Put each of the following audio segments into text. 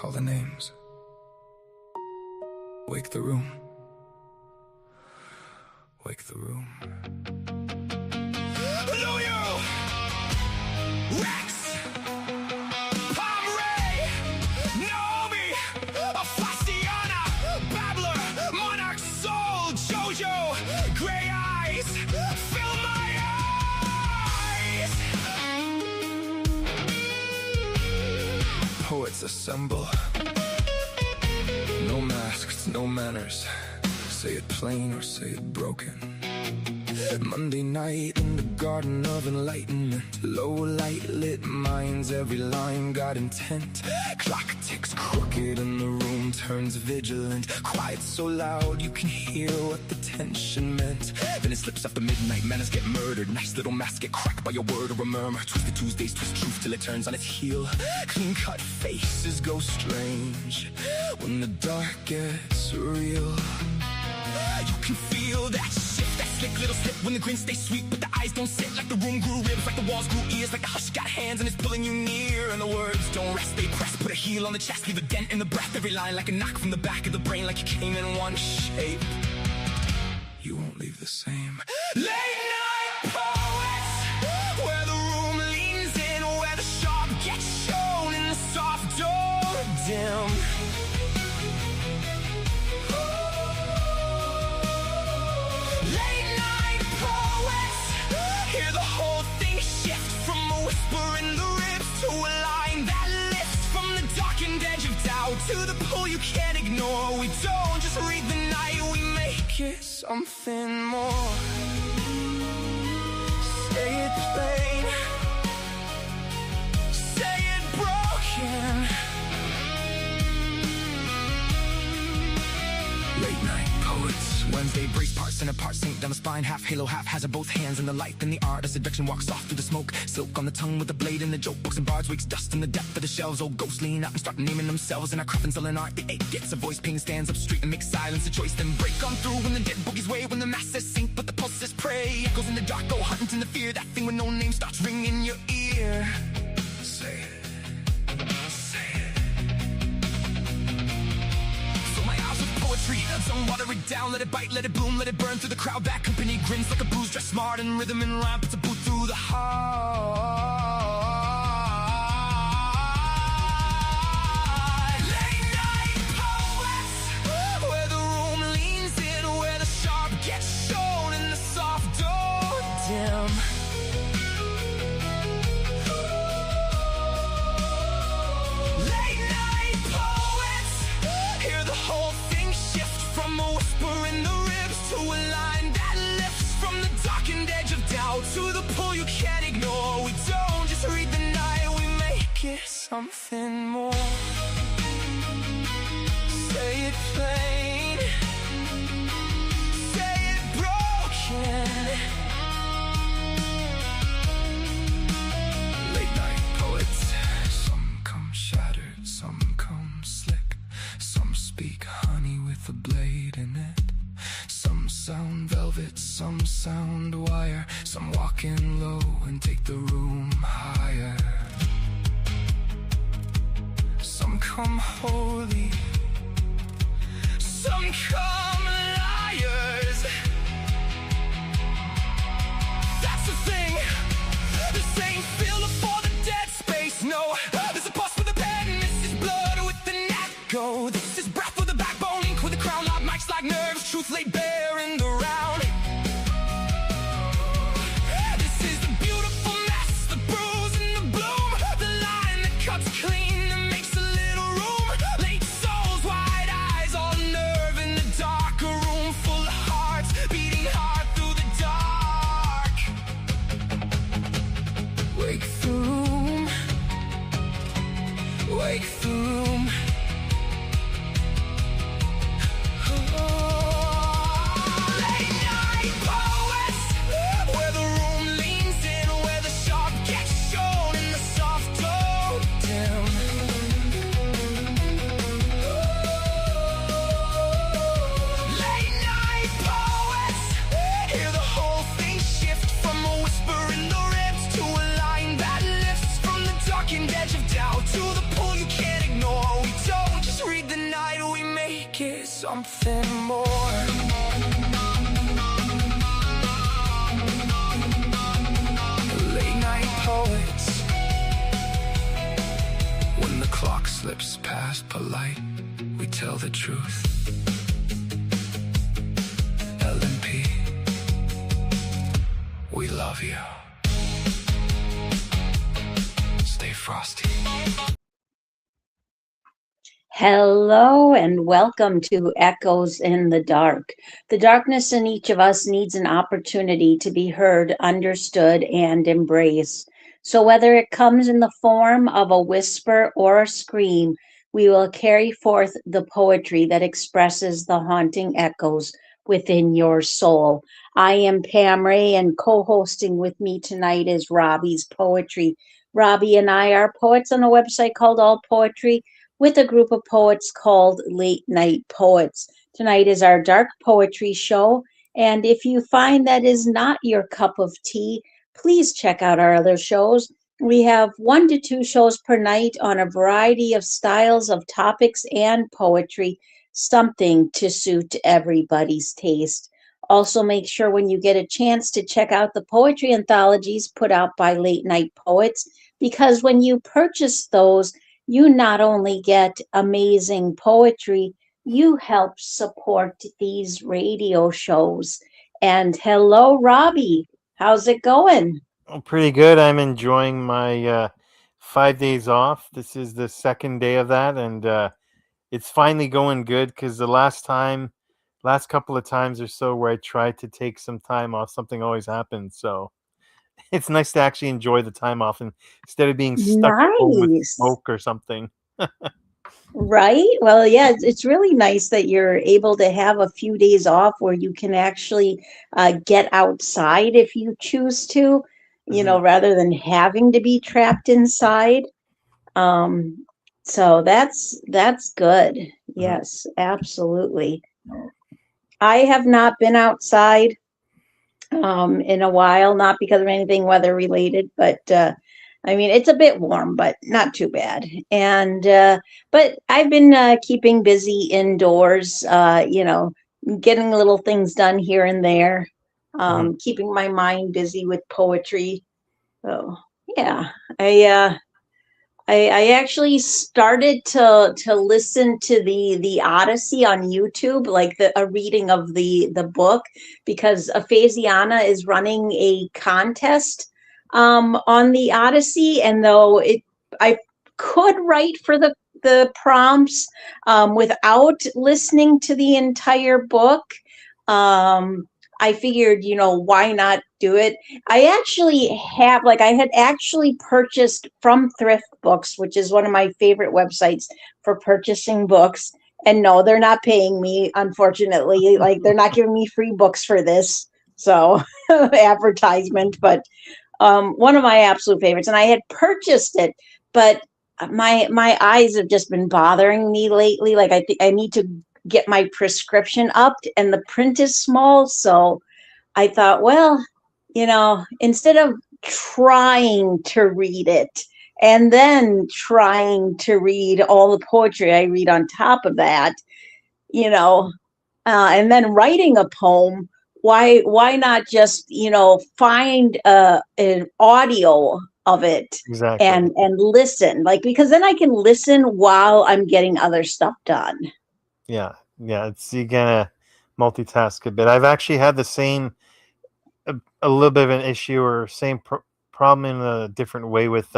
Call the names. Wake the room. Wake the room. Lou, Rex, Pam, Ray, Naomi, Fasciana, Babbler, Monarch, Soul, Jojo, Gray Eyes, fill my eyes. Poets assemble. No masks, no manners. Say it plain or say it broken. Monday night in the garden of enlightenment. Low light lit minds, every line got intent. Clock ticks crooked and the room turns vigilant. Quiet so loud you can hear what the tension meant. Then it slips after midnight, manners get murdered. Nice little masks get cracked by a word or a murmur. Twisted Tuesdays twist truth till it turns on its heel. Clean cut faces go strange when the dark gets real. You can feel that shift, that slick little slip when the grin stays sweet, but the eyes don't sit. Like the room grew ribs, like the walls grew ears, like the hush got hands and it's pulling you near. And the words don't rest, they press, put a heel on the chest, leave a dent in the breath. Every line like a knock from the back of the brain, like you came in one shape. You won't leave the same. Late night poets, where the room leans in, where the sharp gets shown in the soft door dim. Hear the whole thing shift from a whisper in the ribs to a line that lifts from the darkened edge of doubt to the pull you can't ignore. We don't just read the night, we make it something more. Say it plain, say it broken. Late night poets. Wednesday brace parts and a part sink down the spine. Half halo, half hazard, both hands in the light. Then the art of seduction walks off through the smoke. Silk on the tongue with the blade in the joke. Books and bards wakes dust in the depth of the shelves. Old ghosts lean out and start naming themselves. In our coffins selling art, the ache gets a voice. Pain stands up straight and makes silence a choice. Then break on through when the dead boogies weigh. When the masses sink but the pulses pray. Echoes in the dark go hunting to the fear. That thing with no name starts ringing in your ear. Say it. Some water it down, let it bite, let it bloom, let it burn through the crowd. That company grins like a bruise, dressed smart in rhythm and rhyme, puts a boot through the heart. Late night poets, where the room leans in, where the sharp gets shown in the soft door dim. Late night poets, hear the whole thing shift from a whisper in the ribs to a line that lifts from the darkened edge of doubt to the pull you can't ignore. We don't just read the night, we make it something more. Say it plain, say it broken. Late night poets. Some come shattered, some come slick. Some speak honey with a blade in it. Some sound velvet, some sound wire. Some walk in low and take the room higher. Some come holy, some come liars. That's the thing, this ain't feeling for the dead space, no. There's a pulse with a pen, this is blood with the net go. This is breath with a backbone, ink with a crown, loud mics like nerves, truth laid bare in the round. This is the beautiful mess, the bruise and the bloom, the line that cuts clean and makes a little room. Late souls, wide eyes, all nerve in the dark, a room full of hearts beating hard through the dark. Wake the room, wake the room. something more. Late night poets. When the clock slips past polite, we tell the truth. LMP, we love you. Stay frosty. Hello and welcome to Echoes in the Dark. The darkness in each of us needs an opportunity to be heard, understood, and embraced. So whether it comes in the form of a whisper or a scream, we will carry forth the poetry that expresses the haunting echoes within your soul. I am Pam Ray, and co-hosting with me tonight is Robbie's Poetry. Robbie and I are poets on a website called All Poetry, with a group of poets called Late Night Poets. Tonight is our dark poetry show, and if you find that is not your cup of tea, please check out our other shows. We have 1 to 2 shows per night on a variety of styles of topics and poetry, something to suit everybody's taste. Also, make sure when you get a chance to check out the poetry anthologies put out by Late Night Poets, because when you purchase those, you not only get amazing poetry, you help support these radio shows. And hello, Robbie. How's it going? Oh, pretty good. I'm enjoying my 5 days off. This is the second day of that, and it's finally going good because the last couple of times or so where I tried to take some time off, something always happens. So it's nice to actually enjoy the time off instead of being stuck at home with Nice. smoke or something. Right? Well, yeah, it's really nice that you're able to have a few days off where you can actually get outside if you choose to, Mhm. rather than having to be trapped inside. Um, so that's good. Mhm. Yes, absolutely. I have not been outside in a while, not because of anything weather related, but I mean it's a bit warm, but not too bad. And but I've been keeping busy indoors, getting little things done here and there, Mhm. keeping my mind busy with poetry. So yeah, I uh, I actually started to listen to the Odyssey on YouTube, like a reading of the book, because Aphasiana is running a contest on the Odyssey, and though I could write for the prompts without listening to the entire book. Um, I figured, why not do it? I had actually purchased from Thrift Books, which is one of my favorite websites for purchasing books. And no, they're not paying me, unfortunately. Like, they're not giving me free books for this. So, advertisement, but one of my absolute favorites. And I had purchased it, but my eyes have just been bothering me lately. Like, I think I need to get my prescription upped, and the print is small. So, I thought, well, instead of trying to read it and then trying to read all the poetry I read on top of that, you know, and then writing a poem, why not just, find an audio of it Exactly. and listen, like, because then I can listen while I'm getting other stuff done. Yeah. Yeah. It's you gotta multitask a bit. I've actually had the same a little bit of an issue or same problem in a different way with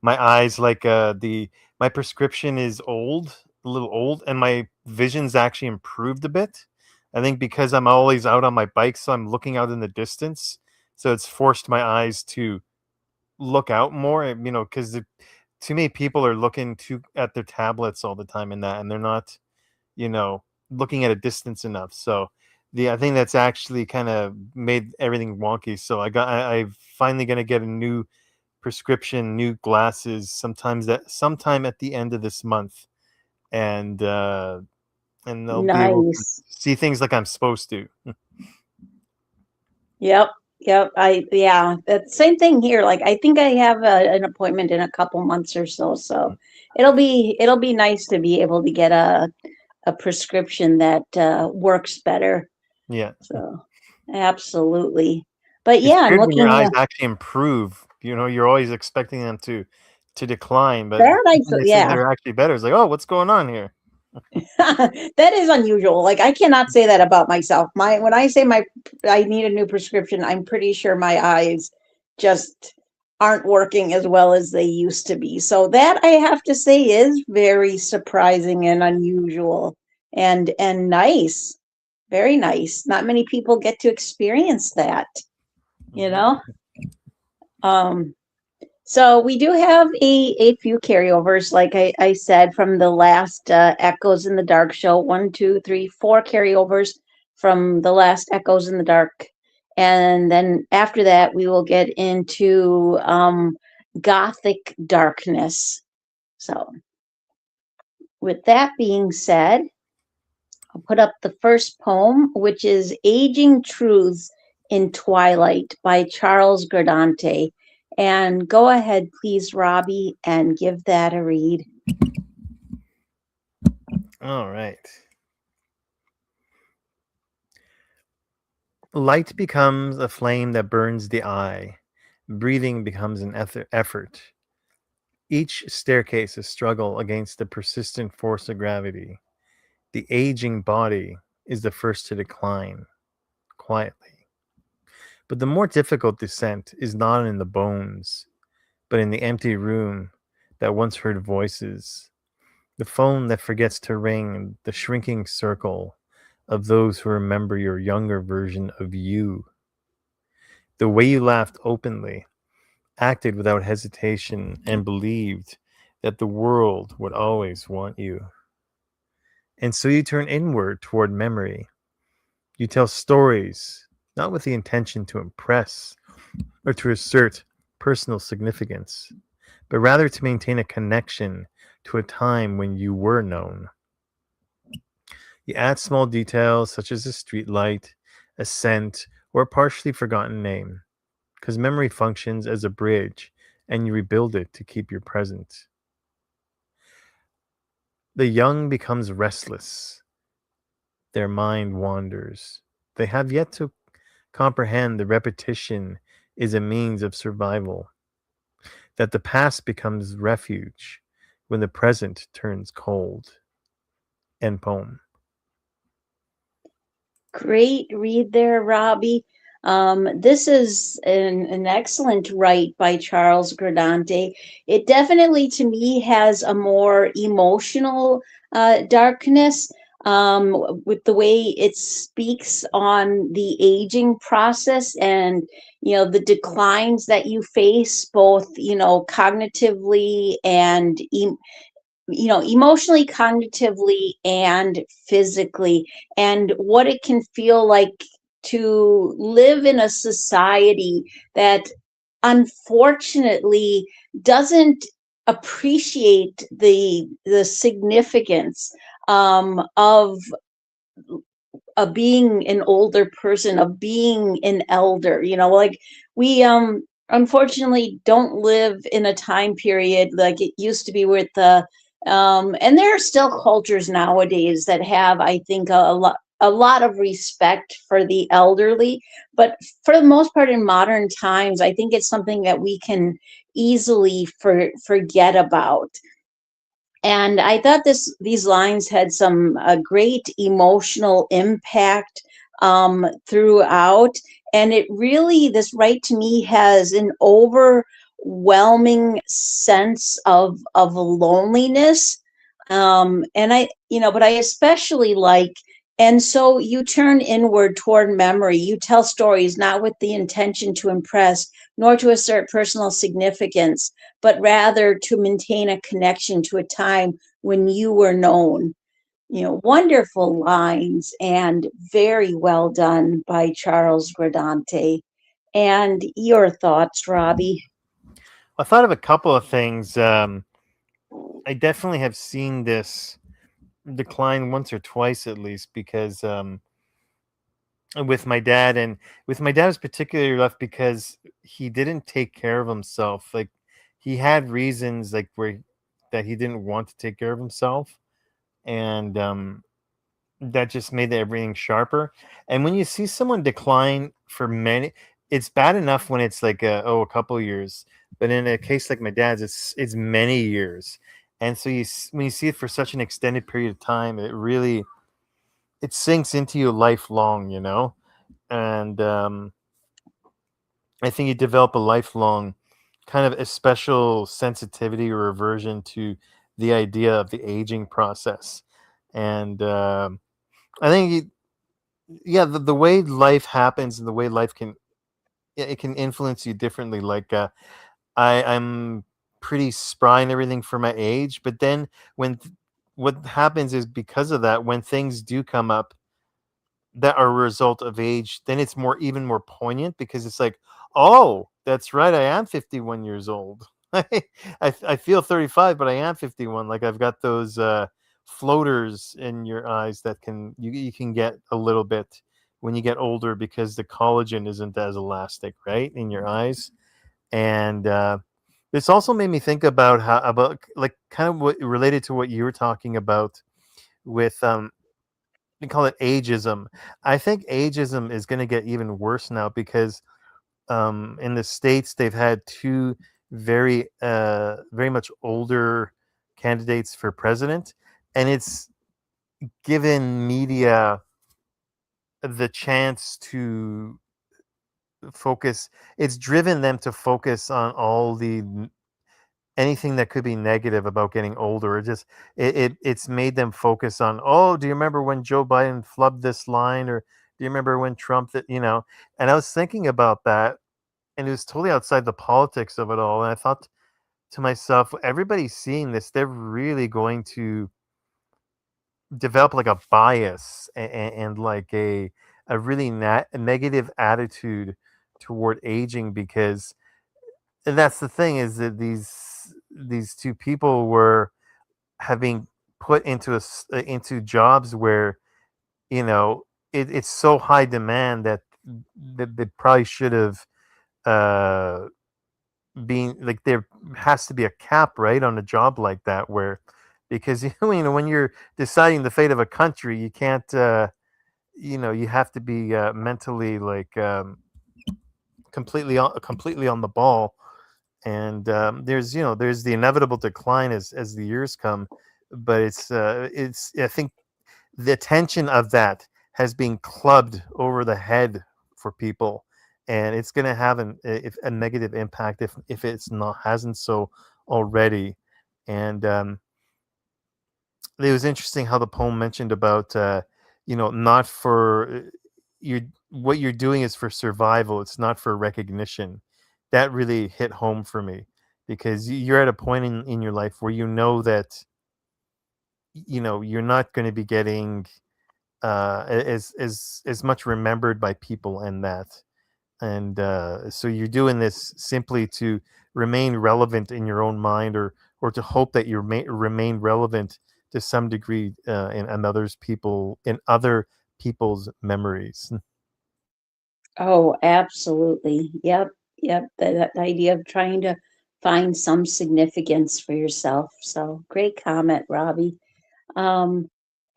my eyes. Like the my prescription is a little old, and my vision's actually improved a bit. I think because I'm always out on my bike, so I'm looking out in the distance. So it's forced my eyes to look out more. Because too many people are looking at their tablets all the time and they're not you know, looking at a distance enough. So I think that's actually kind of made everything wonky. So I'm finally gonna get a new prescription, new glasses, sometime at the end of this month, and they'll be able to Nice. see things like I'm supposed to. Yep. Yep. Yeah, that same thing here. Like, I think I have an appointment in a couple months or so. So it'll be nice to be able to get a a prescription that works better. Yeah. So absolutely. But It's yeah, I'm weird when your looking eyes actually improve. You're always expecting them to decline, but that I when they say yeah. they're actually better, it's like, oh, what's going on here? That is unusual. Like I cannot say that about myself. When I say I need a new prescription, I'm pretty sure my eyes just aren't working as well as they used to be. So that I have to say is very surprising and unusual and nice. Very nice. Not many people get to experience that, you Mhm. know? Um so we do have a few carryovers, like I said, from the last Echoes in the Dark show. 1, 2, 3, 4 carryovers from the last Echoes in the Dark. And then after that, we will get into Gothic Darkness. So with that being said, I'll put up the first poem, which is Aging Truths in Twilight by Charles Gardante. And go ahead, please, Robbie, and give that a read. All right. Light becomes a flame that burns the eye. Breathing becomes an effort. Each staircase a struggle against the persistent force of gravity. The aging body is the first to decline, quietly. But the more difficult descent is not in the bones, but in the empty room that once heard voices, the phone that forgets to ring, the shrinking circle of those who remember your younger version of you. The way you laughed openly, acted without hesitation, and believed that the world would always want you. And so you turn inward toward memory. You tell stories, not with the intention to impress or to assert personal significance, but rather to maintain a connection to a time when you were known. You add small details such as a street light, a scent, or a partially forgotten name, because memory functions as a bridge and you rebuild it to keep your present. The young becomes restless, their mind wanders. They have yet to comprehend the repetition is a means of survival, that the past becomes refuge when the present turns cold. End poem. Great read there, Robbie. This is an excellent write by Charles Gradante. It definitely, to me, has a more emotional darkness with the way it speaks on the aging process and, the declines that you face, both, cognitively and emotionally, cognitively, and physically, and what it can feel like to live in a society that unfortunately doesn't appreciate the significance of being an older person, of being an elder. Like we unfortunately don't live in a time period like it used to be with the and there are still cultures nowadays that have, I think, a lot of respect for the elderly, but for the most part in modern times, I think it's something that we can easily forget about. And I thought these lines had some great emotional impact throughout. And it really, this right to me has an overwhelming sense of loneliness. But I especially like, and so you turn inward toward memory. You tell stories not with the intention to impress, nor to assert personal significance, but rather to maintain a connection to a time when you were known. Wonderful lines and very well done by Charles Gradante. And your thoughts, Robbie? I thought of a couple of things. I definitely have seen this decline once or twice at least because with my dad, and with my dad was particularly rough because he didn't take care of himself. Like he had reasons like where that he didn't want to take care of himself, and that just made everything sharper. And when you see someone decline for many, it's bad enough when it's like a couple years, but in a case like my dad's, it's many years. And so when you see it for such an extended period of time, it sinks into you lifelong, you know. And I think you develop a lifelong kind of a special sensitivity or aversion to the idea of the aging process. And I think yeah, the way life happens and the way life can, yeah, it can influence you differently. Like I'm pretty spry and everything for my age, but then what happens is, because of that, when things do come up that are a result of age, then it's even more poignant, because it's like, oh, that's right, I am 51 years old. I feel 35, but I am 51. Like, I've got those floaters in your eyes that you can get a little bit when you get older, because the collagen isn't as elastic, right, in your eyes. And this also made me think about like kind of what related to what you were talking about with we call it ageism. I think ageism is going to get even worse now, because in the States they've had two very much older candidates for president, and it's given media the chance to focus. It's driven them to focus on all the anything that could be negative about getting older. It's made them focus on, oh, do you remember when Joe Biden flubbed this line, or do you remember when Trump, that, you know? And I was thinking about that, and it was totally outside the politics of it all. And I thought to myself, everybody's seeing this, they're really going to develop like a bias, and like a really negative attitude toward aging, because, and that's the thing, is that these two people were have been put into into jobs where, you know, it's so high demand that they probably should have uh been like, there has to be a cap, right, on a job like that, where, because you know, when you're deciding the fate of a country, you can't you know, you have to be mentally like completely on the ball. And there's, you know, there's the inevitable decline as the years come, but it's I think the attention of that has been clubbed over the head for people, and it's going to have a negative impact if it's not hasn't so already. And it was interesting how the poem mentioned about you know, not for you what you're doing is for survival, it's not for recognition. That really hit home for me, because you're at a point in your life where you know that, you know, you're not going to be getting as much remembered by people, and that, and so you're doing this simply to remain relevant in your own mind, or to hope that you remain relevant to some degree in other people's memories. Oh, absolutely. Yep. Yep. That idea of trying to find some significance for yourself. So great comment, Robbie. Um,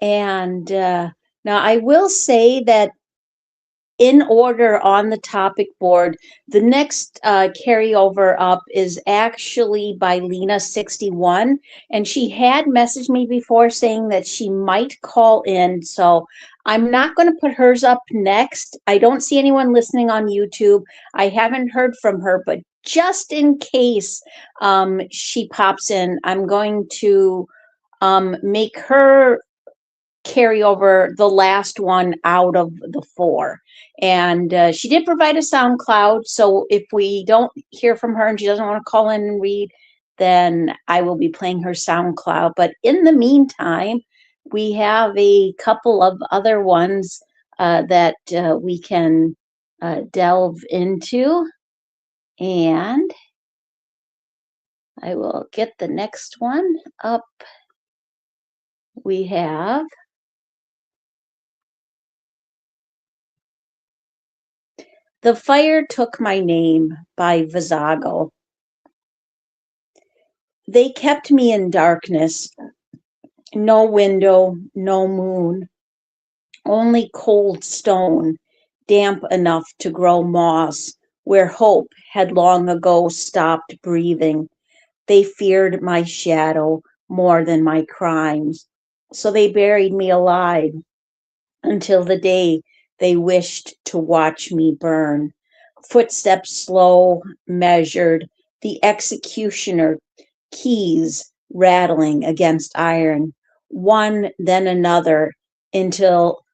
and now I will say that in order on the topic board, the next carryover up is actually by Lena61. And she had messaged me before saying that she might call in. So I'm not going to put hers up next. I don't see anyone listening on YouTube. I haven't heard from her, but just in case she pops in, I'm going to make her carry over the last one out of the four. And she did provide a SoundCloud. So if we don't hear from her and she doesn't want to call in and read, then I will be playing her SoundCloud. But in the meantime, we have a couple of other ones that we can delve into. And I will get the next one up. We have The Fire Took My Name by Visago. They kept me in darkness, no window, no moon. only cold stone, damp enough to grow moss, where hope had long ago stopped breathing. They feared my shadow more than my crimes, so they buried me alive until the day they wished to watch me burn. Footsteps slow, measured, the executioner keys rattling against iron, one then another, until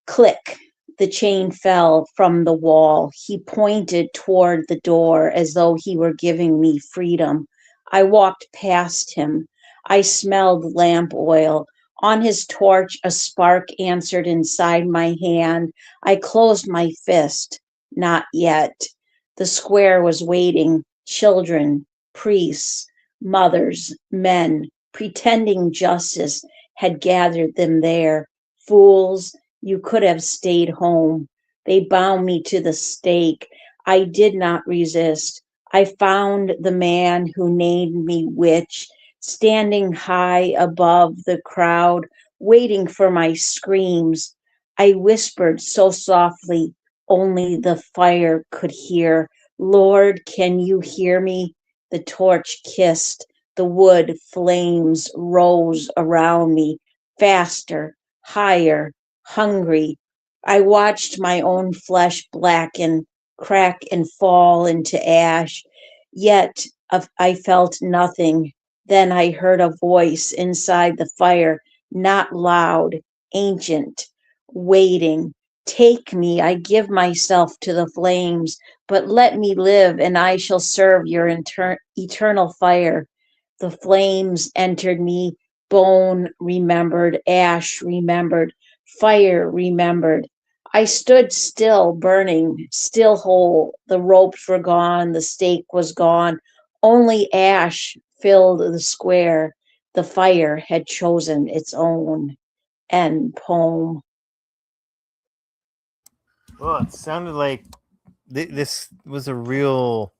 click, the chain fell from the wall. He pointed toward the door as though he were giving me freedom. I walked past him. I smelled lamp oil. On his torch, a spark answered inside my hand. I closed my fist. Not yet. The square was waiting. Children, priests, mothers, men, pretending justice had gathered them there. Fools, you could have stayed home. They bound me to the stake. I did not resist. I found the man who named me witch, standing high above the crowd, waiting for my screams. I whispered so softly, only the fire could hear. Lord, can you hear me? The torch kissed. The wood flames rose around me, faster, higher, hungry. I watched my own flesh blacken, crack, and fall into ash. Yet I felt nothing. Then I heard a voice inside the fire, not loud, ancient, waiting. Take me, I give myself to the flames, but let me live, and I shall serve your eternal fire. The flames entered me, bone remembered, ash remembered, fire remembered. I stood still, burning, still whole. The ropes were gone, the stake was gone. Only ash filled the square. The fire had chosen its own. End poem. Well, it sounded like this was a real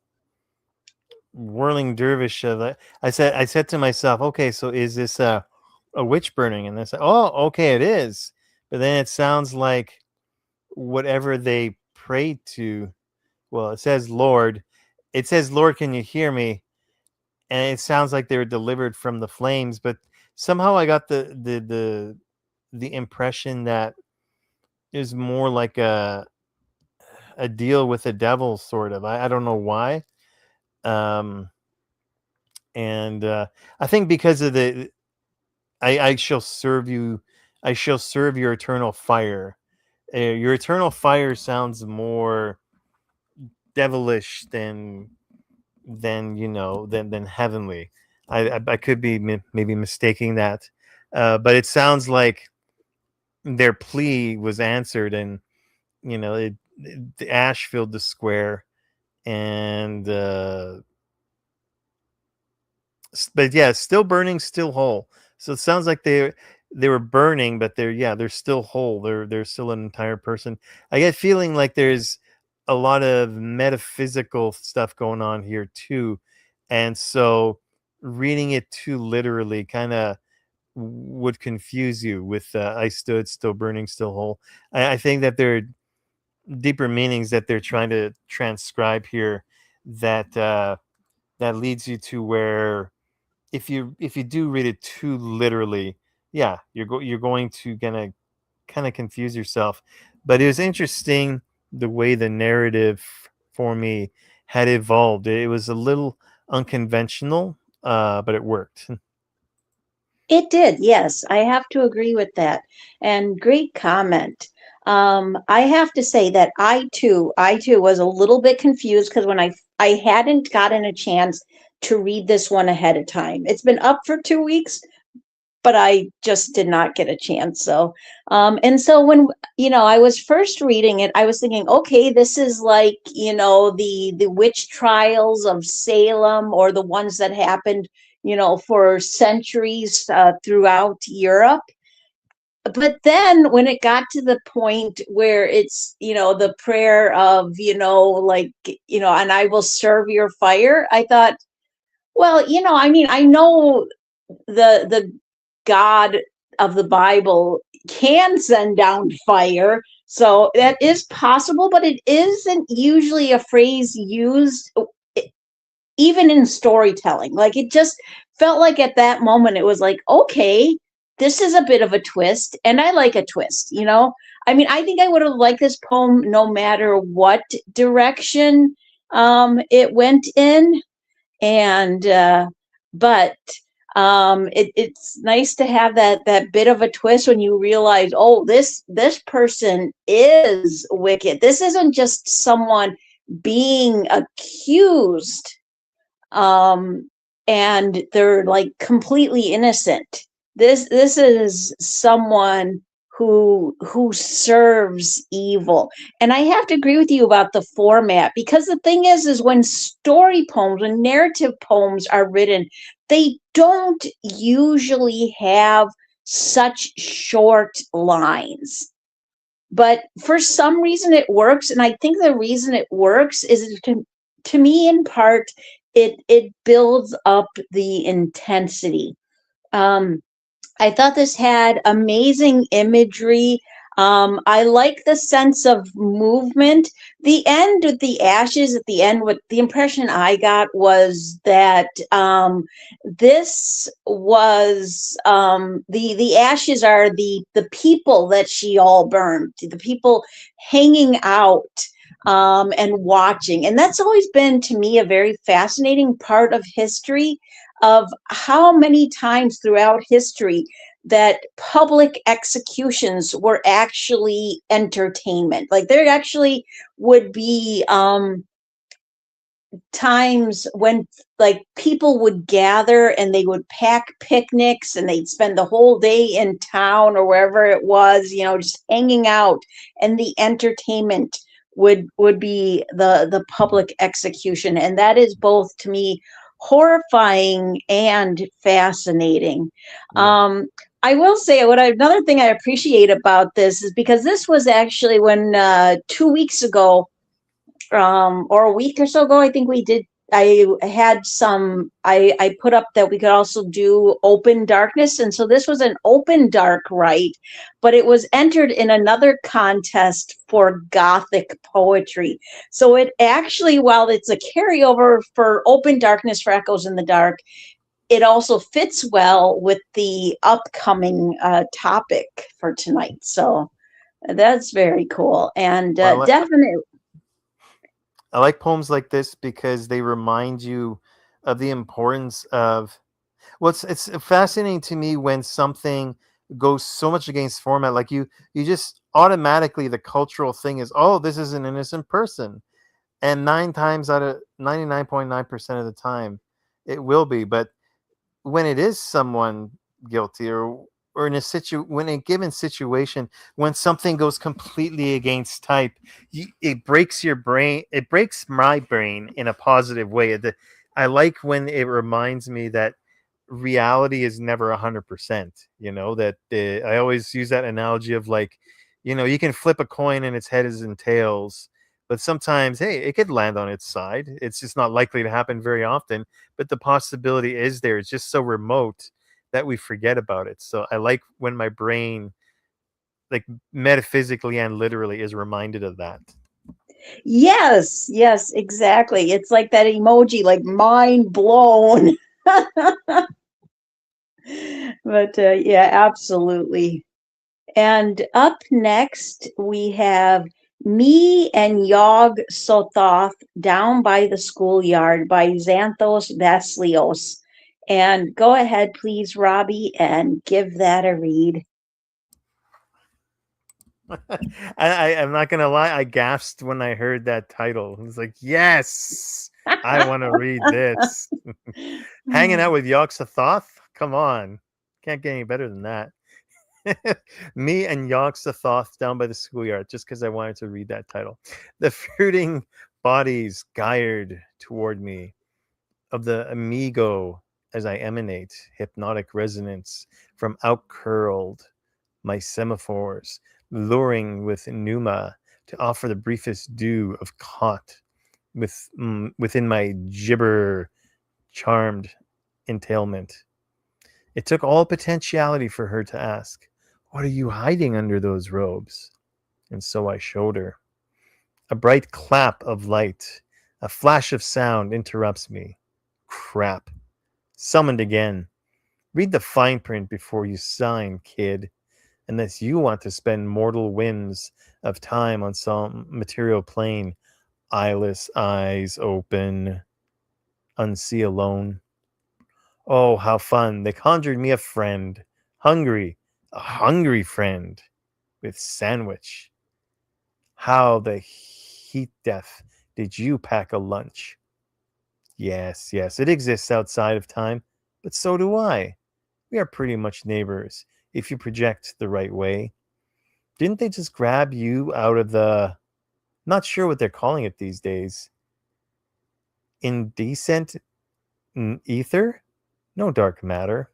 whirling dervish. I said to myself, okay, so is this a witch burning? And they said, oh, okay, it is. But then it sounds like whatever they prayed to. Well, it says Lord. It says Lord, can you hear me? And it sounds like they were delivered from the flames. But somehow I got the impression that it was more like a deal with the devil, sort of. I don't know why. Um, and I think because of I shall serve you, I shall serve your eternal fire. Your eternal fire sounds more devilish than than heavenly. I could be maybe mistaking that, but it sounds like their plea was answered, and the ash filled the square, and but yeah, still burning, still whole. So it sounds like they were burning, but they're still whole. They're still an entire person. I get feeling like there's a lot of metaphysical stuff going on here too, and so reading it too literally kind of would confuse you with I stood, still burning, still whole. I think that there are deeper meanings that they're trying to transcribe here that that leads you to where if you do read it too literally, yeah, you're going to gonna kind of confuse yourself. But it was interesting the way the narrative for me had evolved. It was a little unconventional, but it worked. It did, yes. I have to agree with that. And great comment. I have to say that I too was a little bit confused because when I hadn't gotten a chance to read this one ahead of time. It's been up for 2 weeks, but I just did not get a chance. And so when I was first reading it, I was thinking, okay, this is like the witch trials of Salem, or the ones that happened for centuries throughout Europe. But then when it got to the point where it's the prayer of like and I will serve your fire, I thought, well, I mean, I know the God of the Bible can send down fire. So that is possible, but it isn't usually a phrase used even in storytelling. Like it just felt like at that moment it was like, okay, this is a bit of a twist, and I like a twist, you know? I mean, I think I would have liked this poem no matter what direction it went in. And but it's nice to have that bit of a twist when you realize, oh, this person is wicked. This isn't just someone being accused, um, and they're like completely innocent. This is someone who serves evil. And I have to agree with you about the format, because the thing is when story poems, when narrative poems are written, they don't usually have such short lines. But for some reason it works, and I think the reason it works is to me in part it builds up the intensity. Um, I thought this had amazing imagery. I like the sense of movement. The end with the ashes at the end, what the impression I got was that this was the ashes are the people that she all burned, the people hanging out and watching. And that's always been to me a very fascinating part of history, of how many times throughout history that public executions were actually entertainment. Like there actually would be times when like people would gather and they would pack picnics and they'd spend the whole day in town or wherever it was, you know, just hanging out, and the entertainment would be the public execution. And that is both to me horrifying and fascinating. Yeah. I will say another thing I appreciate about this is because this was actually when 2 weeks ago, or a week or so ago, I think I had I put up that we could also do open darkness. And so this was an open dark write, but it was entered in another contest for Gothic poetry. So it actually, while it's a carryover for open darkness for Echoes in the Dark, it also fits well with the upcoming topic for tonight. So that's very cool. And Well, definitely. I like poems like this because they remind you of the importance of. Well, it's fascinating to me when something goes so much against format. Like you just automatically, the cultural thing is, oh, this is an innocent person, and 9 times out of 99.9% of the time, it will be. But when it is someone guilty, or in when a given situation, when something goes completely against type, it breaks your brain. It breaks my brain in a positive way. I like when it reminds me that reality is never 100%. You know that I always use that analogy of, like, you can flip a coin and its heads and tails, but sometimes, hey, it could land on its side. It's just not likely to happen very often, but the possibility is there. It's just so remote that we forget about it. So I like when my brain, like, metaphysically and literally, is reminded of that. Yes, exactly. It's like that emoji, like mind blown. But yeah, absolutely. And up next, we have Me and Yog Sothoth Down by the Schoolyard by Xanthos Vasilios. And go ahead, please, Robbie, and give that a read. I'm not gonna lie, I gasped when I heard that title. I was like, yes, I want to read this. Hanging out with Yog-Sothoth? Come on, can't get any better than that. Me and Yog-Sothoth down by the schoolyard, just because I wanted to read that title. The fruiting bodies gyred toward me, of the amigo, as I emanate hypnotic resonance from outcurled my semaphores, luring with pneuma to offer the briefest dew of caught within my gibber charmed entailment. It took all potentiality for her to ask, "What are you hiding under those robes?" And so I showed her. A bright clap of light, a flash of sound interrupts me. Crap. Summoned again. Read the fine print before you sign, kid. Unless you want to spend mortal winds of time on some material plane, eyeless eyes open, unsee alone. Oh, how fun. They conjured me a friend. Hungry. A hungry friend. With sandwich. How the heat death did you pack a lunch? Yes, yes, it exists outside of time, but so do I. We are pretty much neighbors, if you project the right way. Didn't they just grab you out of the... Not sure what they're calling it these days. Indecent ether? No dark matter.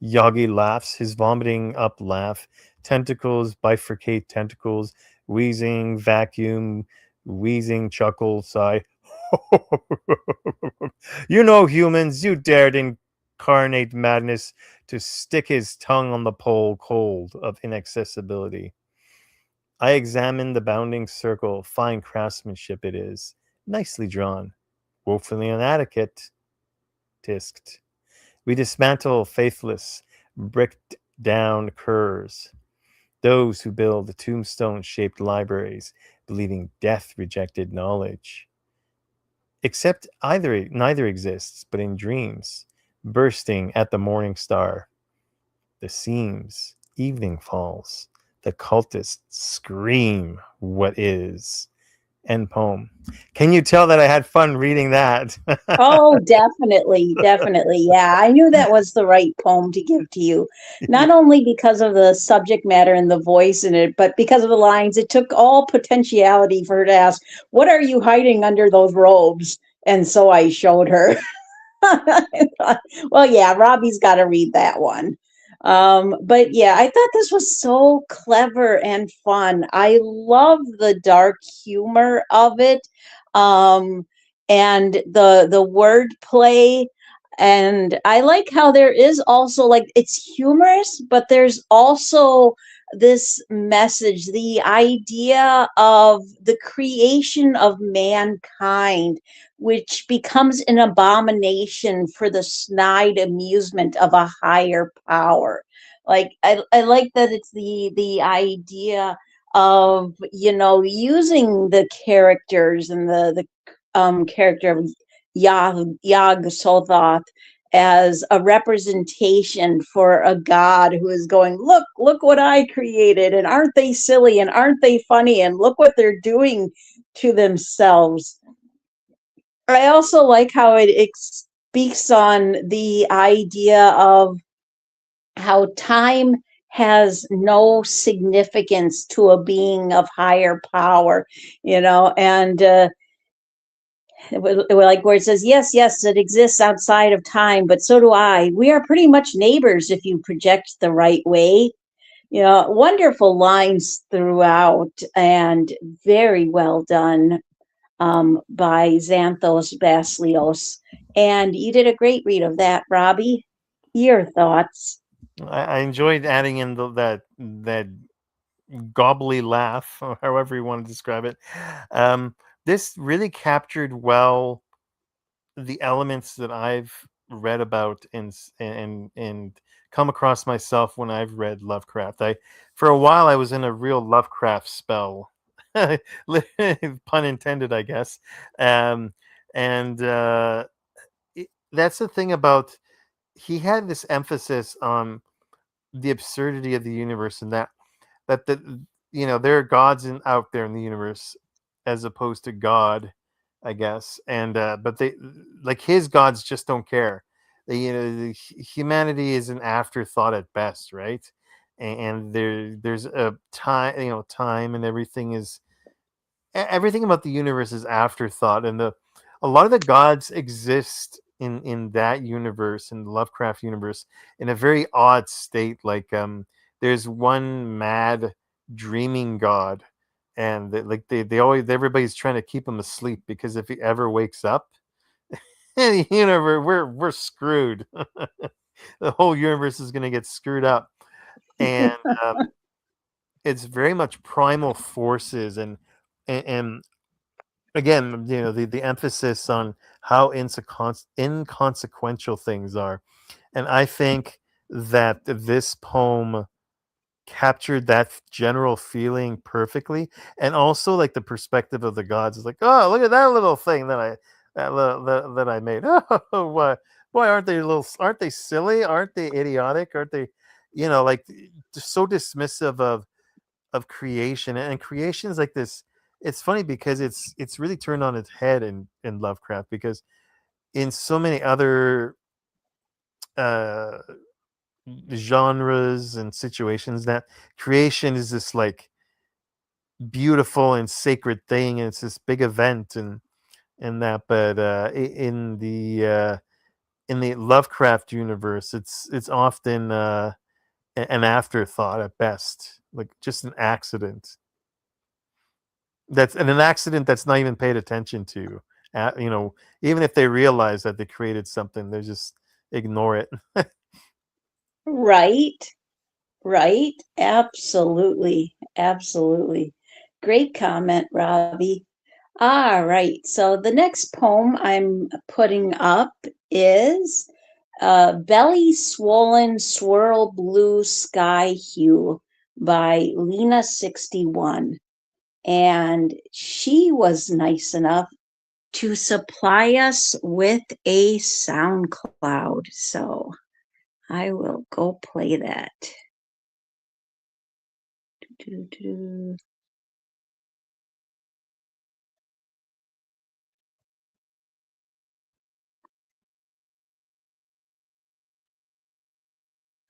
Yagi laughs, his vomiting up laugh. Tentacles bifurcate tentacles. Wheezing, vacuum, wheezing, chuckle, sigh. You know, humans, you dared incarnate madness to stick his tongue on the pole cold of inaccessibility. I examine the bounding circle. Fine craftsmanship it is. Nicely drawn. Woefully inadequate. Tisked. We dismantle faithless, bricked down curs. Those who build tombstone-shaped libraries, believing death rejected knowledge. Except neither exists, but in dreams, bursting at the morning star. The seams, evening falls. The cultists scream, what is? End poem. Can you tell that I had fun reading that? Oh, definitely, definitely. Yeah, I knew that was the right poem to give to you. Not only because of the subject matter and the voice in it, but because of the lines. It took all potentiality for her to ask, "What are you hiding under those robes?" And so I showed her. Well, yeah, Robbie's got to read that one. But yeah, I thought this was so clever and fun. I love the dark humor of it. Um, and the word play, and I like how there is also, like, it's humorous, but there's also this message, the idea of the creation of mankind, which becomes an abomination for the snide amusement of a higher power. Like, I like that it's the idea of, using the characters and the character of Yag Sothoth as a representation for a god who is going, look what I created, and aren't they silly, and aren't they funny, and look what they're doing to themselves. I also like how it speaks on the idea of how time has no significance to a being of higher power, and like where it says, yes, yes, it exists outside of time, but so do I. We are pretty much neighbors if you project the right way. Wonderful lines throughout, and very well done by Xanthos Baslios. And you did a great read of that, Robbie. Your thoughts? I enjoyed adding in that gobbly laugh, or however you want to describe it. This really captured well the elements that I've read about and come across myself when I've read Lovecraft. For a while I was in a real Lovecraft spell, pun intended, I guess. And that's the thing about, he had this emphasis on the absurdity of the universe, and that there are gods out there in the universe as opposed to God, I guess. And but they, like, his gods just don't care. Humanity is an afterthought at best, right? And there's a time, time, and everything about the universe is afterthought, and a lot of the gods exist in that universe, in the Lovecraft universe, in a very odd state. Like, there's one mad dreaming god, and they always, everybody's trying to keep him asleep, because if he ever wakes up, we're screwed. the whole universe is going to get screwed up. And it's very much primal forces, and again, the emphasis on how inconsequential things are. And I think that this poem captured that general feeling perfectly, and also like the perspective of the gods is like, oh, look at that little thing that I made. Oh, why aren't they silly? Aren't they idiotic? Aren't they, like, so dismissive of creation? And creation is like this. It's funny because it's really turned on its head in Lovecraft, because in so many other uh genres and situations, that creation is this like beautiful and sacred thing, and it's this big event, and that. But in the Lovecraft universe, it's often an afterthought at best, like just an accident. An accident that's not even paid attention to. Even if they realize that they created something, they just ignore it. Right. Right. Absolutely. Absolutely. Great comment, Robbie. All right. So the next poem I'm putting up is Belly Swollen Swirl Blue Sky Hue by Lena61. And she was nice enough to supply us with a SoundCloud. So I will go play that.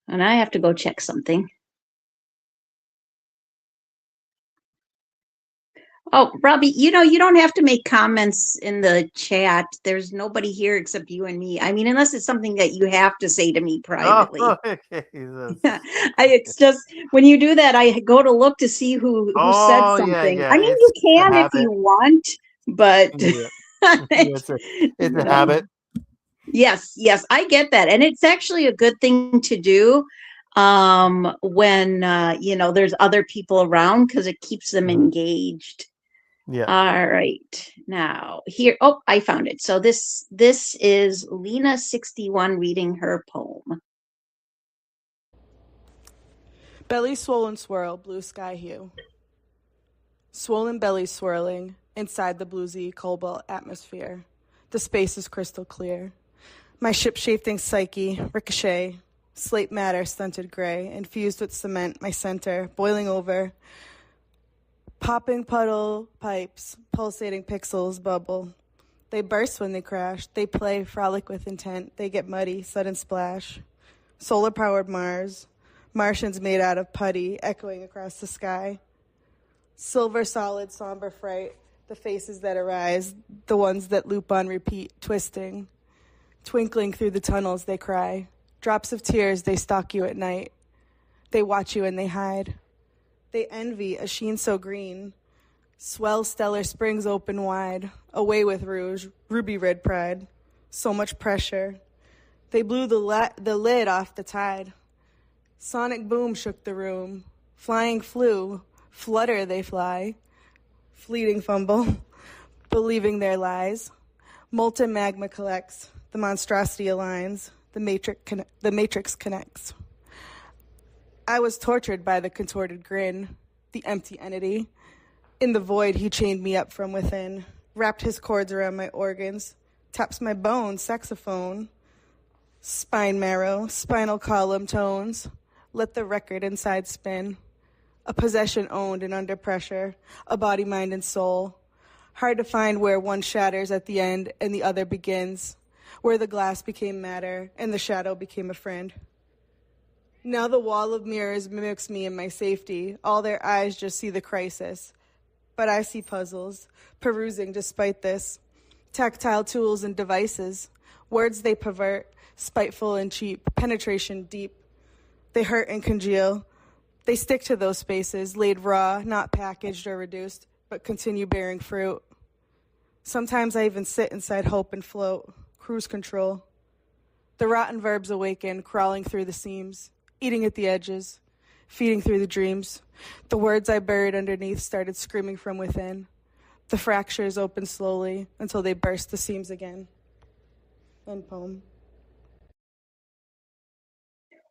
And I have to go check something. Oh, Robbie, you don't have to make comments in the chat. There's nobody here except you and me. I mean, unless it's something that you have to say to me privately. Oh, okay. It's just when you do that, I go to look to see who said something. Yeah. I mean, you can if you want, but it's a habit. Yes, I get that. And it's actually a good thing to do when there's other people around, because it keeps them engaged. Yeah. All right. Now here, I found it. So this is Lena61 reading her poem. Belly swollen swirl, blue sky hue. Swollen belly swirling inside the bluesy cobalt atmosphere. The space is crystal clear. My ship-shaping psyche, ricochet, slate matter stunted gray, infused with cement, my center, boiling over. Popping puddle pipes, pulsating pixels bubble. They burst when they crash. They play, frolic with intent. They get muddy, sudden splash. Solar-powered Mars. Martians made out of putty, echoing across the sky. Silver solid, somber fright. The faces that arise, the ones that loop on repeat, twisting. Twinkling through the tunnels, they cry. Drops of tears, they stalk you at night. They watch you and they hide. They envy a sheen so green. Swell stellar springs open wide. Away with rouge, ruby red pride. So much pressure. They blew the lid off the tide. Sonic boom shook the room. Flying flew. Flutter they fly. Fleeting fumble. Believing their lies. Molten magma collects. The monstrosity aligns. The matrix connects. I was tortured by the contorted grin, the empty entity. In the void, he chained me up from within, wrapped his cords around my organs, taps my bones, saxophone, spine marrow, spinal column tones, let the record inside spin. A possession owned and under pressure, a body, mind, and soul. Hard to find where one shatters at the end and the other begins, where the glass became matter and the shadow became a friend. Now the wall of mirrors mimics me in my safety. All their eyes just see the crisis. But I see puzzles, perusing despite this. Tactile tools and devices. Words they pervert, spiteful and cheap. Penetration deep. They hurt and congeal. They stick to those spaces, laid raw, not packaged or reduced, but continue bearing fruit. Sometimes I even sit inside hope and float. Cruise control. The rotten verbs awaken, crawling through the seams, eating at the edges, feeding through the dreams. The words I buried underneath started screaming from within. The fractures opened slowly until they burst the seams again. End poem.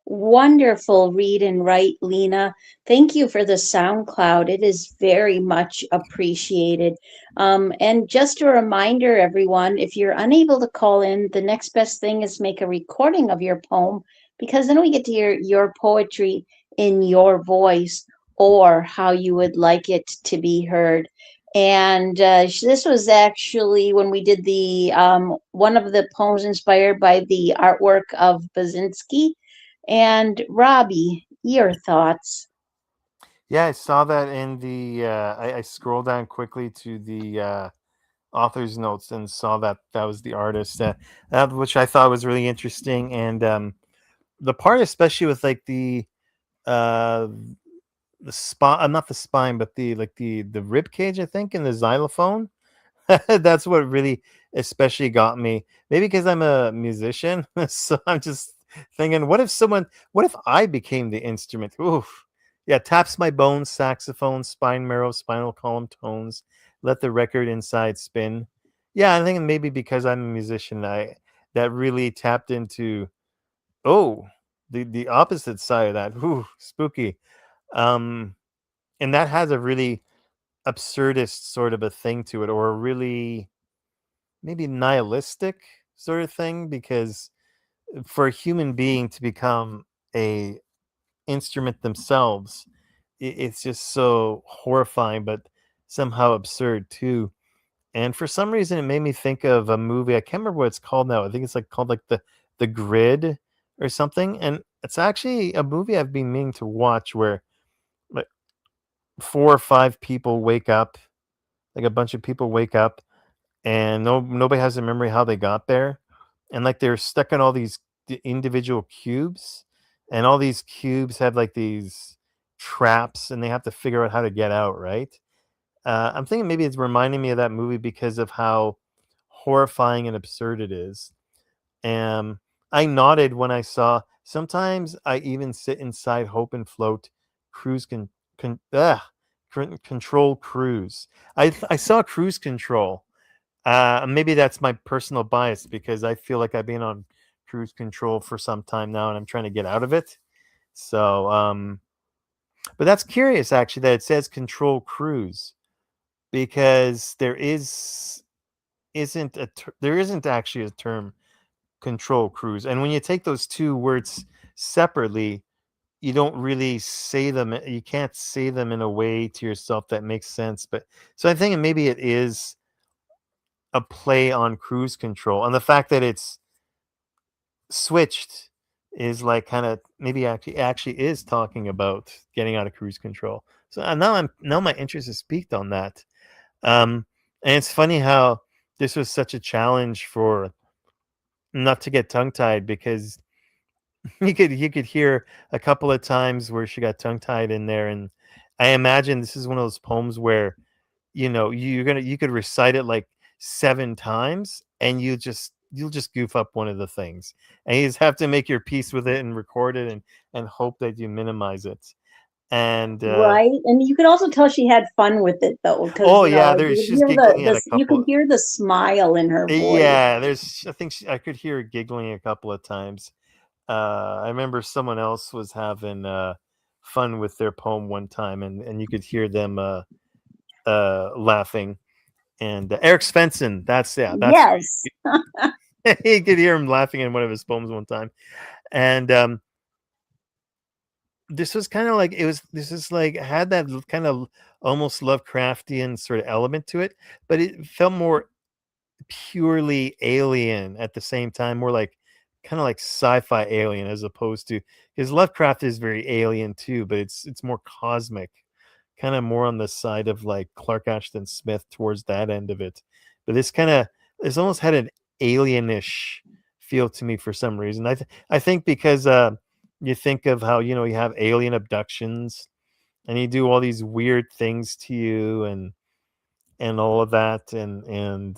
Wonderful read and write, Lena. Thank you for the SoundCloud. It is very much appreciated. And just a reminder, everyone, if you're unable to call in, the next best thing is make a recording of your poem, because then we get to hear your poetry in your voice or how you would like it to be heard. And this was actually when we did the one of the poems inspired by the artwork of Basinski. And Robbie, your thoughts? Yeah, I saw that in the. I scrolled down quickly to the author's notes and saw that that was the artist, which I thought was really interesting. And the part, especially with like uh, the spine, not the spine, but the rib cage, I think, and the xylophone. That's what really especially got me. Maybe because I'm a musician, so I'm just thinking, what if I became the instrument? Oof. Yeah, taps my bones, saxophone, spine marrow, spinal column tones, let the record inside spin. Yeah, I think maybe because I'm a musician, I that really tapped into oh the opposite side of that. Ooh, spooky. Um, and that has a really absurdist sort of a thing to it, or a really maybe nihilistic sort of thing, because for a human being to become a instrument themselves, it's just so horrifying but somehow absurd too. And for some reason it made me think of a movie. I can't remember what it's called now. I think it's like called like the Grid or something. And it's actually a movie I've been meaning to watch, where like 4 or 5 people wake up, like a bunch of people wake up, and nobody has a memory how they got there, and like they're stuck in all these individual cubes, and all these cubes have like these traps, and they have to figure out how to get out, right? I'm thinking maybe it's reminding me of that movie because of how horrifying and absurd it is. um I nodded when I saw, sometimes I even sit inside hope and float, cruise con, control cruise. I saw cruise control. Maybe that's my personal bias, because I feel like I've been on cruise control for some time now, and I'm trying to get out of it. So, but that's curious actually that it says control cruise, because there isn't actually a term control cruise, and when you take those two words separately, you don't really say them. You can't say them in a way to yourself that makes sense. But so I think maybe it is a play on cruise control, and the fact that it's switched is like kind of maybe actually is talking about getting out of cruise control. So now my interest is piqued on that. And it's funny how this was such a challenge for not to get tongue tied, because you could hear a couple of times where she got tongue tied in there. And I imagine this is one of those poems where you could recite it like 7 times, and you'll just goof up one of the things, and you just have to make your peace with it and record it, and hope that you minimize it. And Right. And you could also tell she had fun with it though, because oh yeah, there's she's giggling at a you can couple. hear the smile in her voice. Yeah, there's I think I could hear her giggling a couple of times. I remember someone else was having fun with their poem one time, and you could hear them laughing. And Eric Svensson, that's Yes. you could hear him laughing in one of his poems one time. And this was kind of like this is like had that kind of almost Lovecraftian sort of element to it, but it felt more purely alien at the same time, more like kind of like sci-fi alien, as opposed to, because Lovecraft is very alien too, but it's more cosmic, kind of more on the side of like Clark Ashton Smith towards that end of it. But this almost had an alienish feel to me for some reason. I think because you think of how you have alien abductions, and you do all these weird things to you, and all of that, and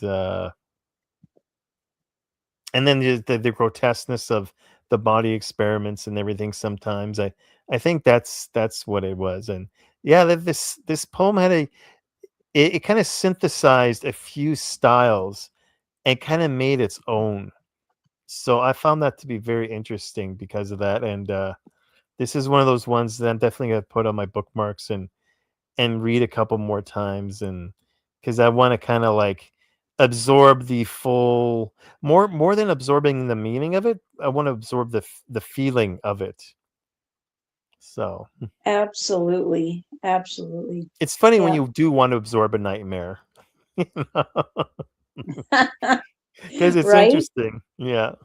and then the grotesqueness of the body experiments and everything. Sometimes I think that's what it was. And yeah, this poem had it kind of synthesized a few styles and kind of made its own. So I found that to be very interesting because of that. And this is one of those ones that I'm definitely gonna put on my bookmarks and read a couple more times, and because I want to kind of like absorb the full, more than absorbing the meaning of it, I want to absorb the feeling of it. So Absolutely. Absolutely. it's funny when Yeah. you do want to absorb a nightmare, because it's Right? interesting. Yeah.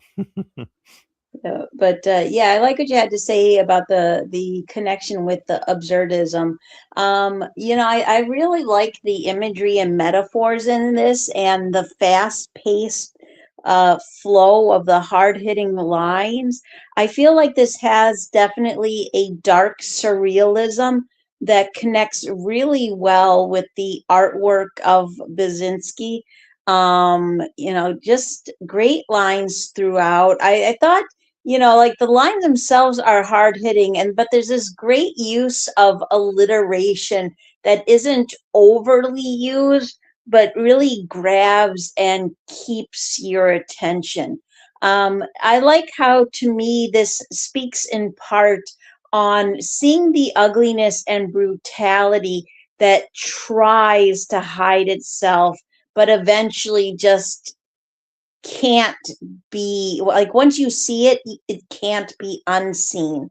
But yeah, I like what you had to say about the connection with the absurdism. I really like the imagery and metaphors in this, and the fast-paced flow of the hard-hitting lines. I feel like this has definitely a dark surrealism that connects really well with the artwork of Basinski. Just great lines throughout. I thought, like the lines themselves are hard hitting, but there's this great use of alliteration that isn't overly used, but really grabs and keeps your attention. I like how, to me, this speaks in part on seeing the ugliness and brutality that tries to hide itself, but eventually just can't be, like, once you see it, it can't be unseen.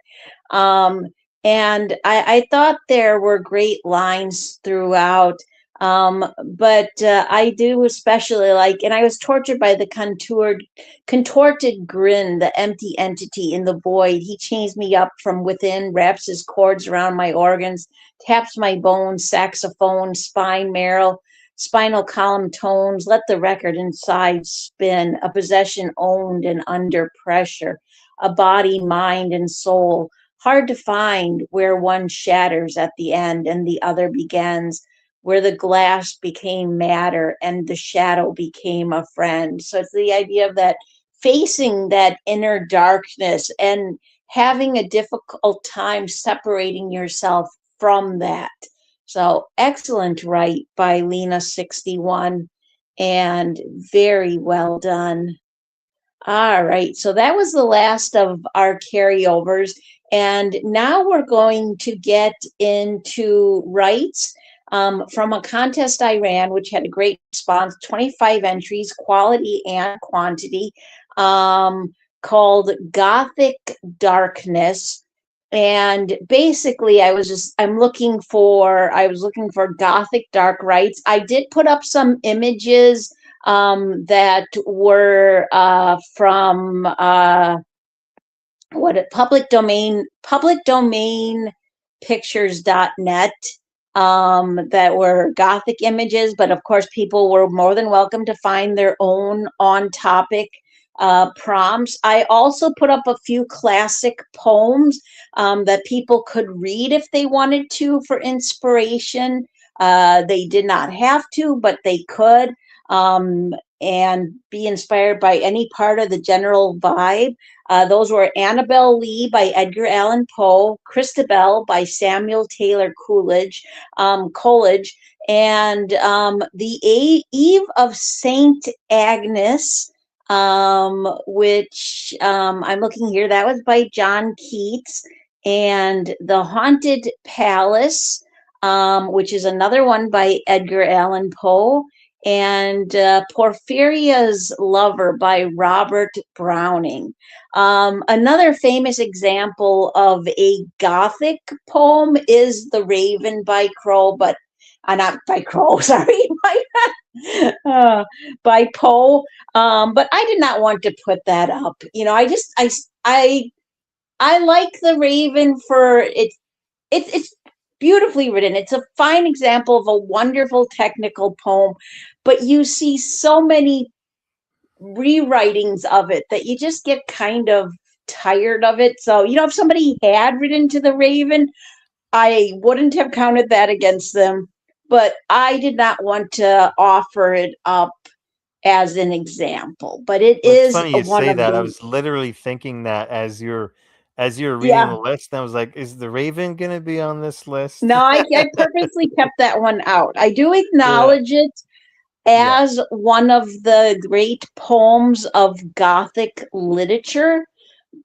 Um, and I thought there were great lines throughout. But I do especially like, and I was tortured by the contorted grin, the empty entity in the void. He chains me up from within, wraps his cords around my organs, taps my bones, saxophone, spine, marrow, spinal column tones, let the record inside spin, a possession owned and under pressure, a body, mind, and soul, hard to find, where one shatters at the end and the other begins, where the glass became matter and the shadow became a friend. So it's the idea of that, facing that inner darkness and having a difficult time separating yourself from that. So excellent write by Lena 61, and very well done. All right, so that was the last of our carryovers, and now we're going to get into rights from a contest I ran, which had a great response, 25 entries, quality and quantity, called Gothic Darkness. And basically I was looking for Gothic dark rights. I did put up some images that were from public domain pictures.net, that were Gothic images, but of course people were more than welcome to find their own on topic prompts. I also put up a few classic poems that people could read if they wanted to for inspiration. They did not have to, but they could, and be inspired by any part of the general vibe. Those were Annabel Lee by Edgar Allan Poe, Christabel by Samuel Taylor Coleridge, and The Eve of Saint Agnes, which I'm looking here, that was by John Keats, and The Haunted Palace, which is another one by Edgar Allan Poe, and Porphyria's Lover by Robert Browning. Another famous example of a Gothic poem is The Raven by Crow, but not by Crow, sorry, by Poe. But I did not want to put that up. I like The Raven for it's beautifully written. It's a fine example of a wonderful technical poem, but you see so many rewritings of it that you just get kind of tired of it. So, if somebody had written to The Raven, I wouldn't have counted that against them, but I did not want to offer it up as an example, but it Well, it's is funny you one say of that. I the, was literally thinking that as you're reading yeah. the list, and I was like, is the Raven gonna be on this list? No, I purposely kept that one out. I do Yeah, acknowledge it yeah, as one of the great poems of Gothic literature,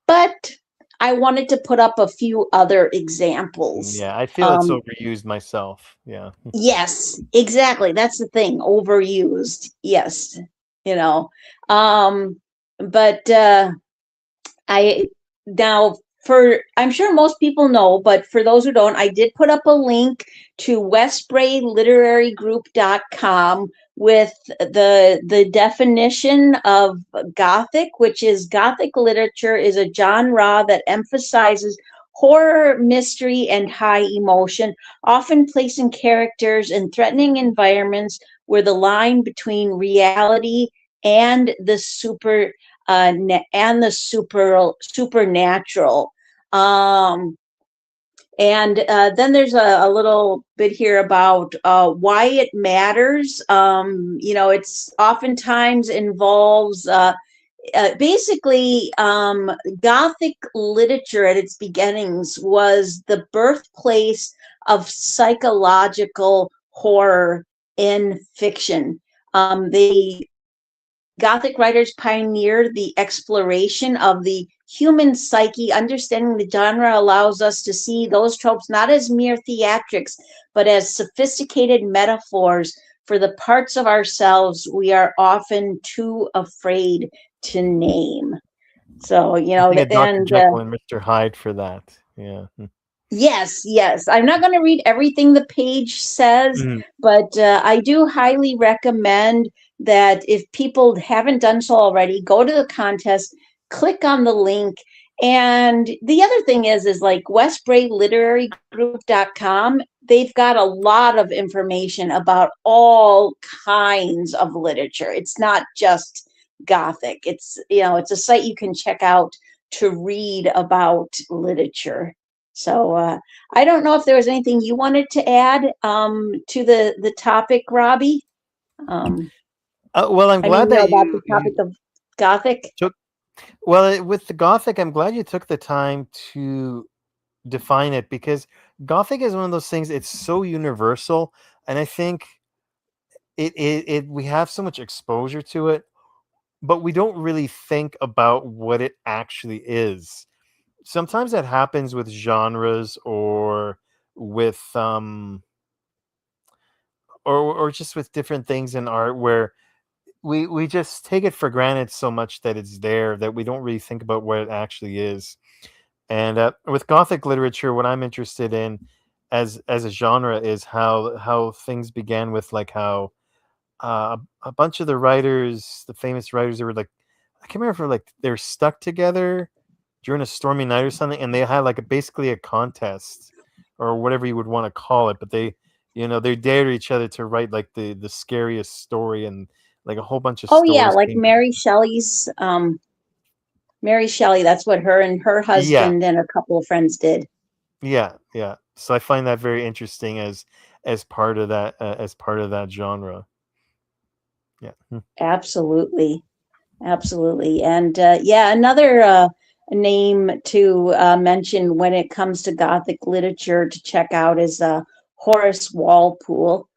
but I wanted to put up a few other examples. yeah. I feel it's Um, overused myself. Yeah. yes, exactly. That's the thing. Overused. Yes. You know. Um, but I now for I'm sure most people know, but for those who don't, I did put up a link to westbrayliterarygroup.com with the definition of Gothic, which is Gothic literature is a genre that emphasizes horror, mystery, and high emotion, often placing characters in threatening environments where the line between reality and the supernatural. Um, and then there's a little bit here about why it matters. It's oftentimes involves basically Gothic literature at its beginnings was the birthplace of psychological horror in fiction. They Gothic writers pioneered the exploration of the human psyche. Understanding the genre allows us to see those tropes not as mere theatrics, but as sophisticated metaphors for the parts of ourselves we are often too afraid to name. So, I think of Dr. and Jekyll and Mr. Hyde for that. Yeah. yes, yes. I'm not going to read everything the page says, Mhm. but I do highly recommend that if people haven't done so already, go to the contest, click on the link. And the other thing is like westbrayliterarygroup.com, they've got a lot of information about all kinds of literature. It's not just Gothic. It's a site you can check out to read about literature. So I don't know if there was anything you wanted to add to the topic, Robbie. Um, Well, I'm I mean, glad that about the you topic of Gothic. took. Well, with the Gothic, I'm glad you took the time to define it because Gothic is one of those things. It's so universal, and I think it we have so much exposure to it, but we don't really think about what it actually is. Sometimes that happens with genres or with or just with different things in art where we just take it for granted so much that it's there that we don't really think about what it actually is. And with Gothic literature, what I'm interested in as a genre is how things began with like how a bunch of the writers, the famous writers, they were like, I can't remember if like they're stuck together during a stormy night or something, and they had like basically a contest or whatever you would want to call it, but they dared each other to write like the scariest story, and like a whole bunch of Oh yeah, stories like came. Mary Shelley. That's what her and her Yeah, husband and a couple of friends did. yeah. So I find that very interesting as part of that genre. Yeah. Absolutely, absolutely. And yeah, another name to mention when it comes to Gothic literature to check out is Horace Walpole.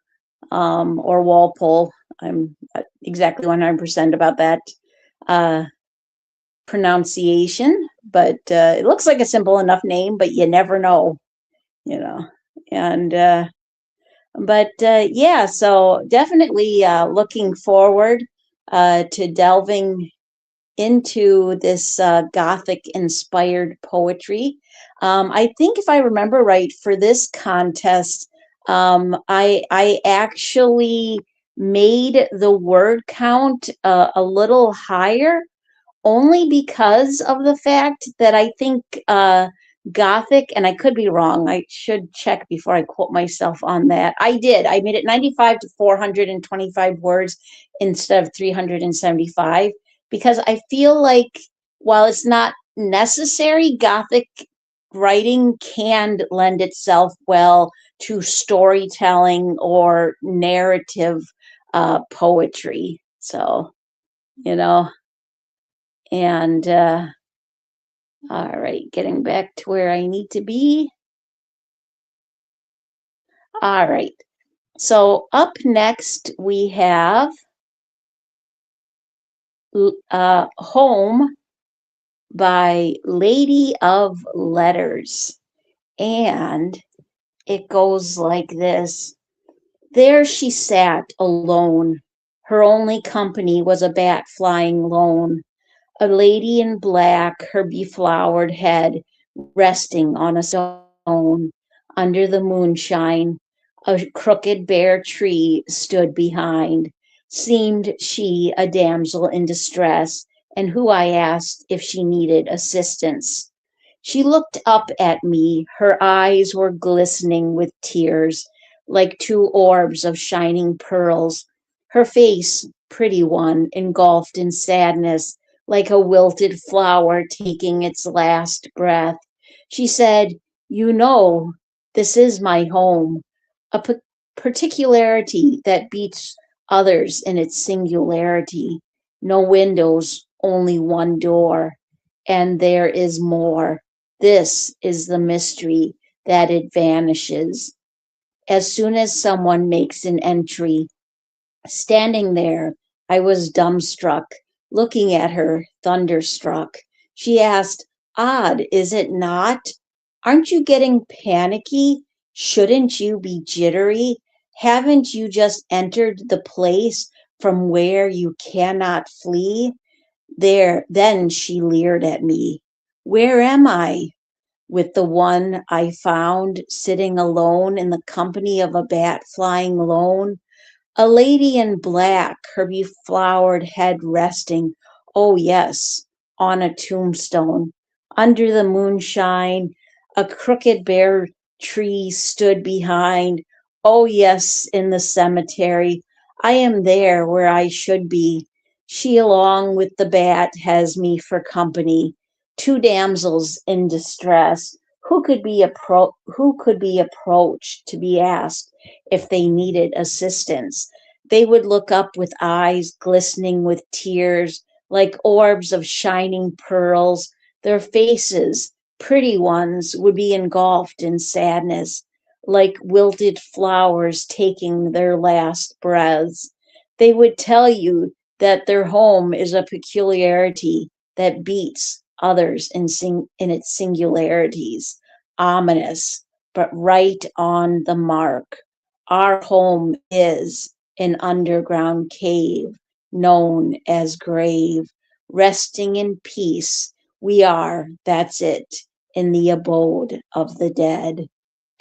Or Walpole. I'm not exactly 100% about that uh, pronunciation, but it looks like a simple enough name, but you never know, you know. And yeah, so definitely looking forward to delving into this Gothic inspired poetry. I think if I remember right, for this contest, I actually made the word count a little higher only because of the fact that I think Gothic, and I could be wrong, I should check before I quote myself on that. I did. I made it 95 to 425 words instead of 375 because I feel like while it's not necessary, Gothic writing can lend itself well to storytelling or narrative poetry. So, you know, and all right, getting back to where I need to be. All right. So up next we have Home by Lady of Letters. And it goes like this. There she sat alone. Her only company was a bat flying lone. A lady in black, her beflowered head resting on a stone. Under the moonshine, a crooked bare tree stood behind. Seemed she a damsel in distress, and who I asked if she needed assistance. She looked up at me. Her eyes were glistening with tears, like two orbs of shining pearls. Her face, pretty one, engulfed in sadness, like a wilted flower taking its last breath. She said, "You know, this is my home, a particularity that beats others in its singularity. No windows, only one door, and there is more. This is the mystery that it vanishes. As soon as someone makes an entry, standing there, I was dumbstruck, looking at her, thunderstruck. She asked, "Odd, is it not? Aren't you getting panicky? Shouldn't you be jittery? Haven't you just entered the place from where you cannot flee?" There, then she leered at me. Where am I? With the one I found sitting alone in the company of a bat flying lone, a lady in black, her beflowered head resting, oh yes, on a tombstone. Under the moonshine, a crooked bare tree stood behind. Oh yes, in the cemetery. I am there where I should be. She along with the bat has me for company. Two damsels in distress. Who could be approached to be asked if they needed assistance? They would look up with eyes glistening with tears, like orbs of shining pearls. Their faces, pretty ones, would be engulfed in sadness, like wilted flowers taking their last breaths. They would tell you that their home is a peculiarity that beats others in its singularities. Ominous, but right on the mark. Our home is an underground cave known as grave. Resting in peace, we are, that's it, in the abode of the dead.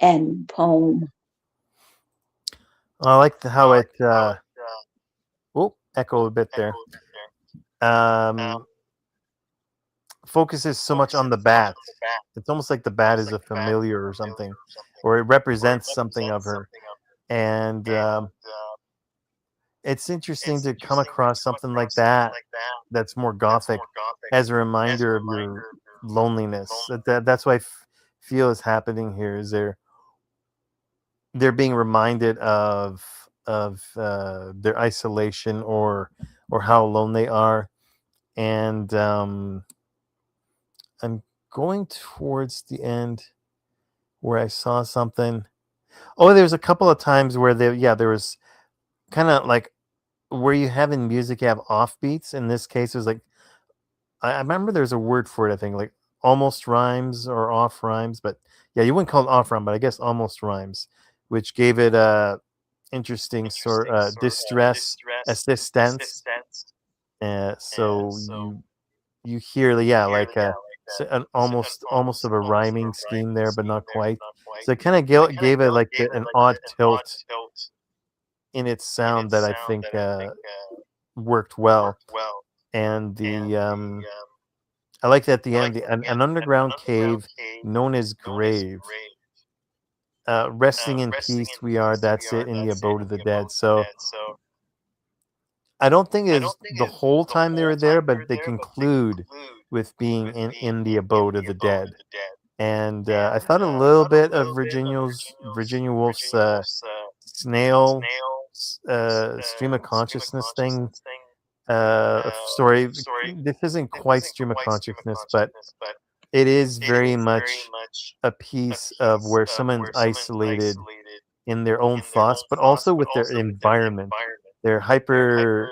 End poem. I like how it echo a bit there. Focuses so much on the bat. It's almost like the bat is a familiar or something, or it represents something of her. And it's interesting to come across something like that that's more gothic as a reminder of your loneliness. That's what I feel is happening here. Is they're being reminded of their isolation or how alone they are. And I'm going towards the end where I saw something. Oh, there's a couple of times where there was kind of like where you have in music, you have offbeats. In this case, it was like, I remember there's a word for it, I think, like almost rhymes or off rhymes. But yeah, you wouldn't call it off rhyme, but I guess almost rhymes, which gave it a interesting sort of distress assistance. So you hear, yeah, like an almost of a rhyming scheme there, but not quite. So it kind of gave it like an odd tilt in its sound that I think worked well. And I like that at the end, an underground cave known as grave. Resting in peace, we are. That's it, in the abode of the dead. So I don't think it's the whole time they were there, but they conclude with being in the abode of the dead. And I thought a little bit of Virginia Woolf's snail stream of consciousness thing story. This isn't quite stream of consciousness, but it is very much a piece of where someone's isolated in their own thoughts, but also with their environment. They're hyper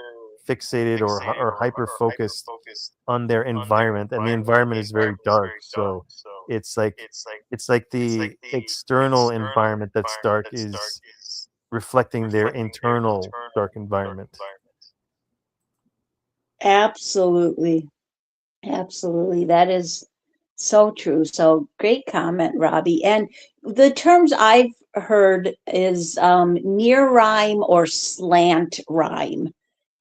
fixated or hyper focused on their environment, and the environment is very dark. So it's like the external environment that's dark is reflecting their internal dark environment. Absolutely. Absolutely. That is so true. So great comment, Robbie. And the terms I've heard is near rhyme or slant rhyme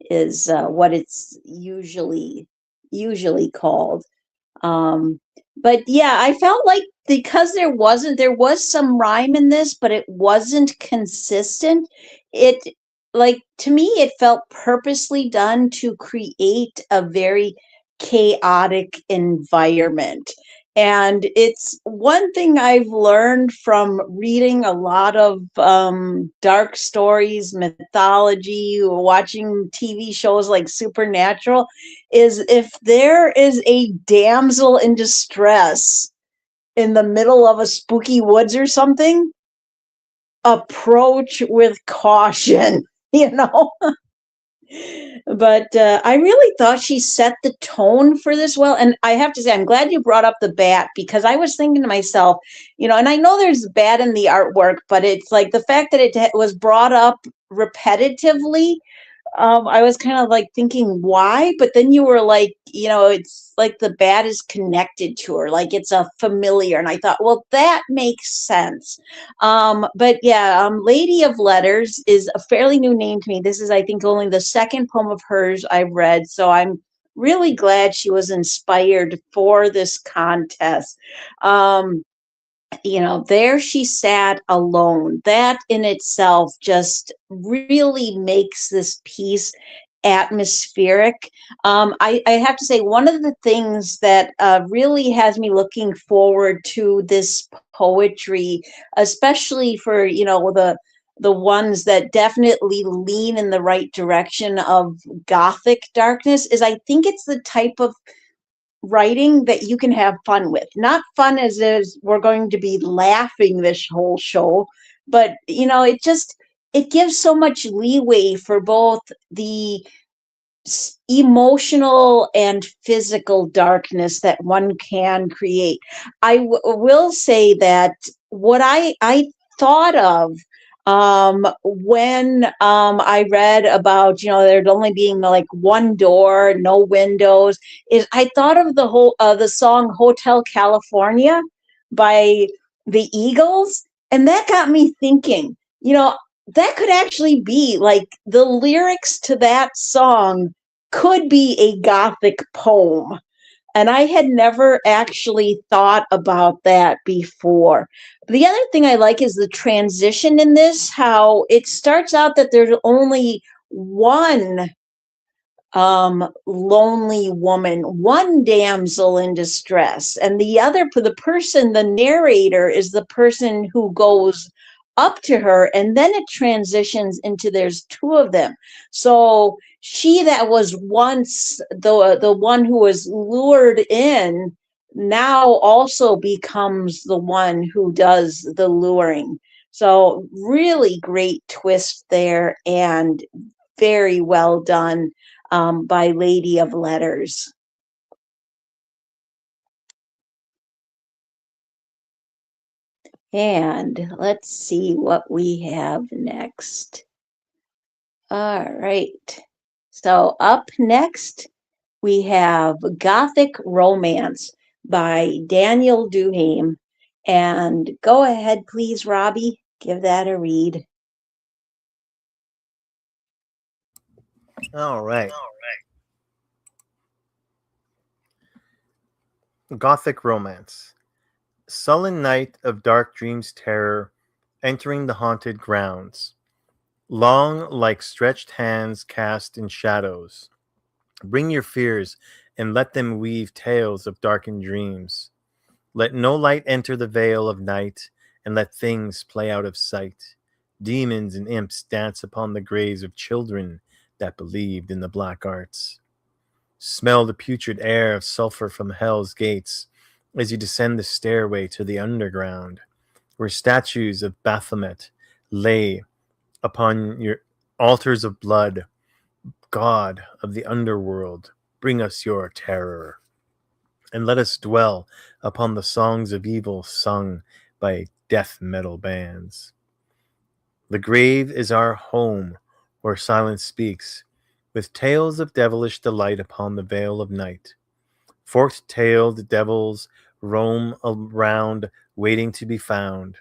is what it's usually called. But yeah, I felt like because there was some rhyme in this, but it wasn't consistent. It like to me, it felt purposely done to create a very chaotic environment. And it's one thing I've learned from reading a lot of dark stories, mythology, watching TV shows like Supernatural, is if there is a damsel in distress in the middle of a spooky woods or something, approach with caution, you know? But I really thought she set the tone for this well. And I have to say, I'm glad you brought up the bat, because I was thinking to myself, and I know there's bat in the artwork, but it's like the fact that it was brought up repetitively. I was kind of like thinking why, but then you were like, it's like the bat is connected to her, like it's a familiar. And I thought, well, that makes sense. But yeah, Lady of Letters is a fairly new name to me. This is, I think, only the second poem of hers I've read. So I'm really glad she was inspired for this contest. There she sat alone. That in itself just really makes this piece atmospheric. I have to say, one of the things that really has me looking forward to this poetry, especially for, the ones that definitely lean in the right direction of Gothic darkness, is I think it's the type of writing that you can have fun with. Not fun as is we're going to be laughing this whole show, but it gives so much leeway for both the emotional and physical darkness that one can create. I will say that what I thought of when I read about, there'd only being like one door, no windows, is I thought of the song Hotel California by the Eagles. And that got me thinking, that could actually be like the lyrics to that song could be a Gothic poem. And I had never actually thought about that before. The other thing I like is the transition in this, how it starts out that there's only one lonely woman, one damsel in distress, and the narrator is the person who goes up to her, and then it transitions into there's two of them. So she that was once the one who was lured in now also becomes the one who does the luring. So really great twist there, and very well done by Lady of Letters. And let's see what we have next. All right. So up next, we have Gothic Romance by Daniel Duhame. And go ahead, please, Robbie. Give that a read. All right. Gothic Romance. Sullen night of dark dreams terror, entering the haunted grounds. Long like stretched hands cast in shadows. Bring your fears and let them weave tales of darkened dreams. Let no light enter the veil of night, and let things play out of sight. Demons and imps dance upon the graves of children, that believed in the black arts. Smell the putrid air of sulfur from hell's gates as you descend the stairway to the underground, where statues of Baphomet lay upon your altars of blood. God of the underworld, bring us your terror, and let us dwell upon the songs of evil sung by death metal bands. The grave is our home, where silence speaks, with tales of devilish delight upon the veil of night. Forked-tailed devils roam around, waiting to be found,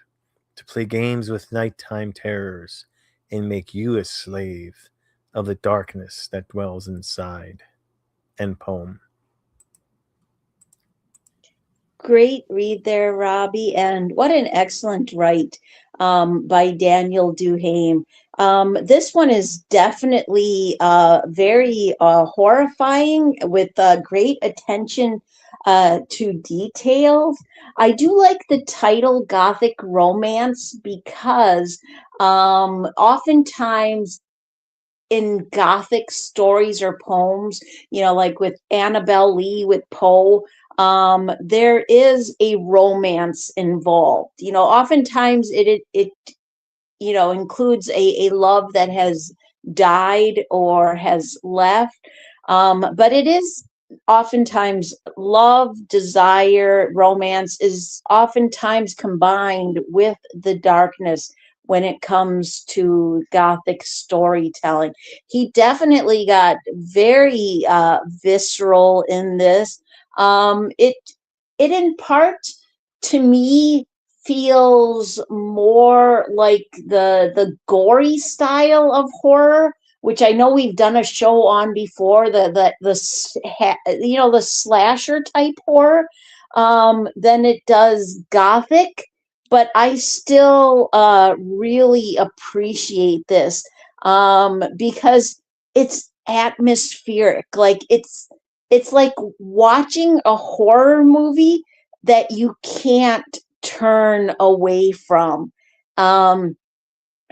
to play games with nighttime terrors, and make you a slave of the darkness that dwells inside. End poem. Great read there, Robbie, and what an excellent write by Daniel Duhame. This one is definitely very horrifying, with great attention to details. I do like the title Gothic Romance because oftentimes in Gothic stories or poems, like with Annabelle Lee with Poe, there is a romance involved. Oftentimes it includes a love that has died or has left, but it is oftentimes love, desire, romance is oftentimes combined with the darkness when it comes to Gothic storytelling. He definitely got very visceral in this. It in part, to me, feels more like the gory style of horror, which I know we've done a show on before, the slasher type horror, than it does Gothic. But I still really appreciate this because it's atmospheric. Like it's like watching a horror movie that you can't turn away from. And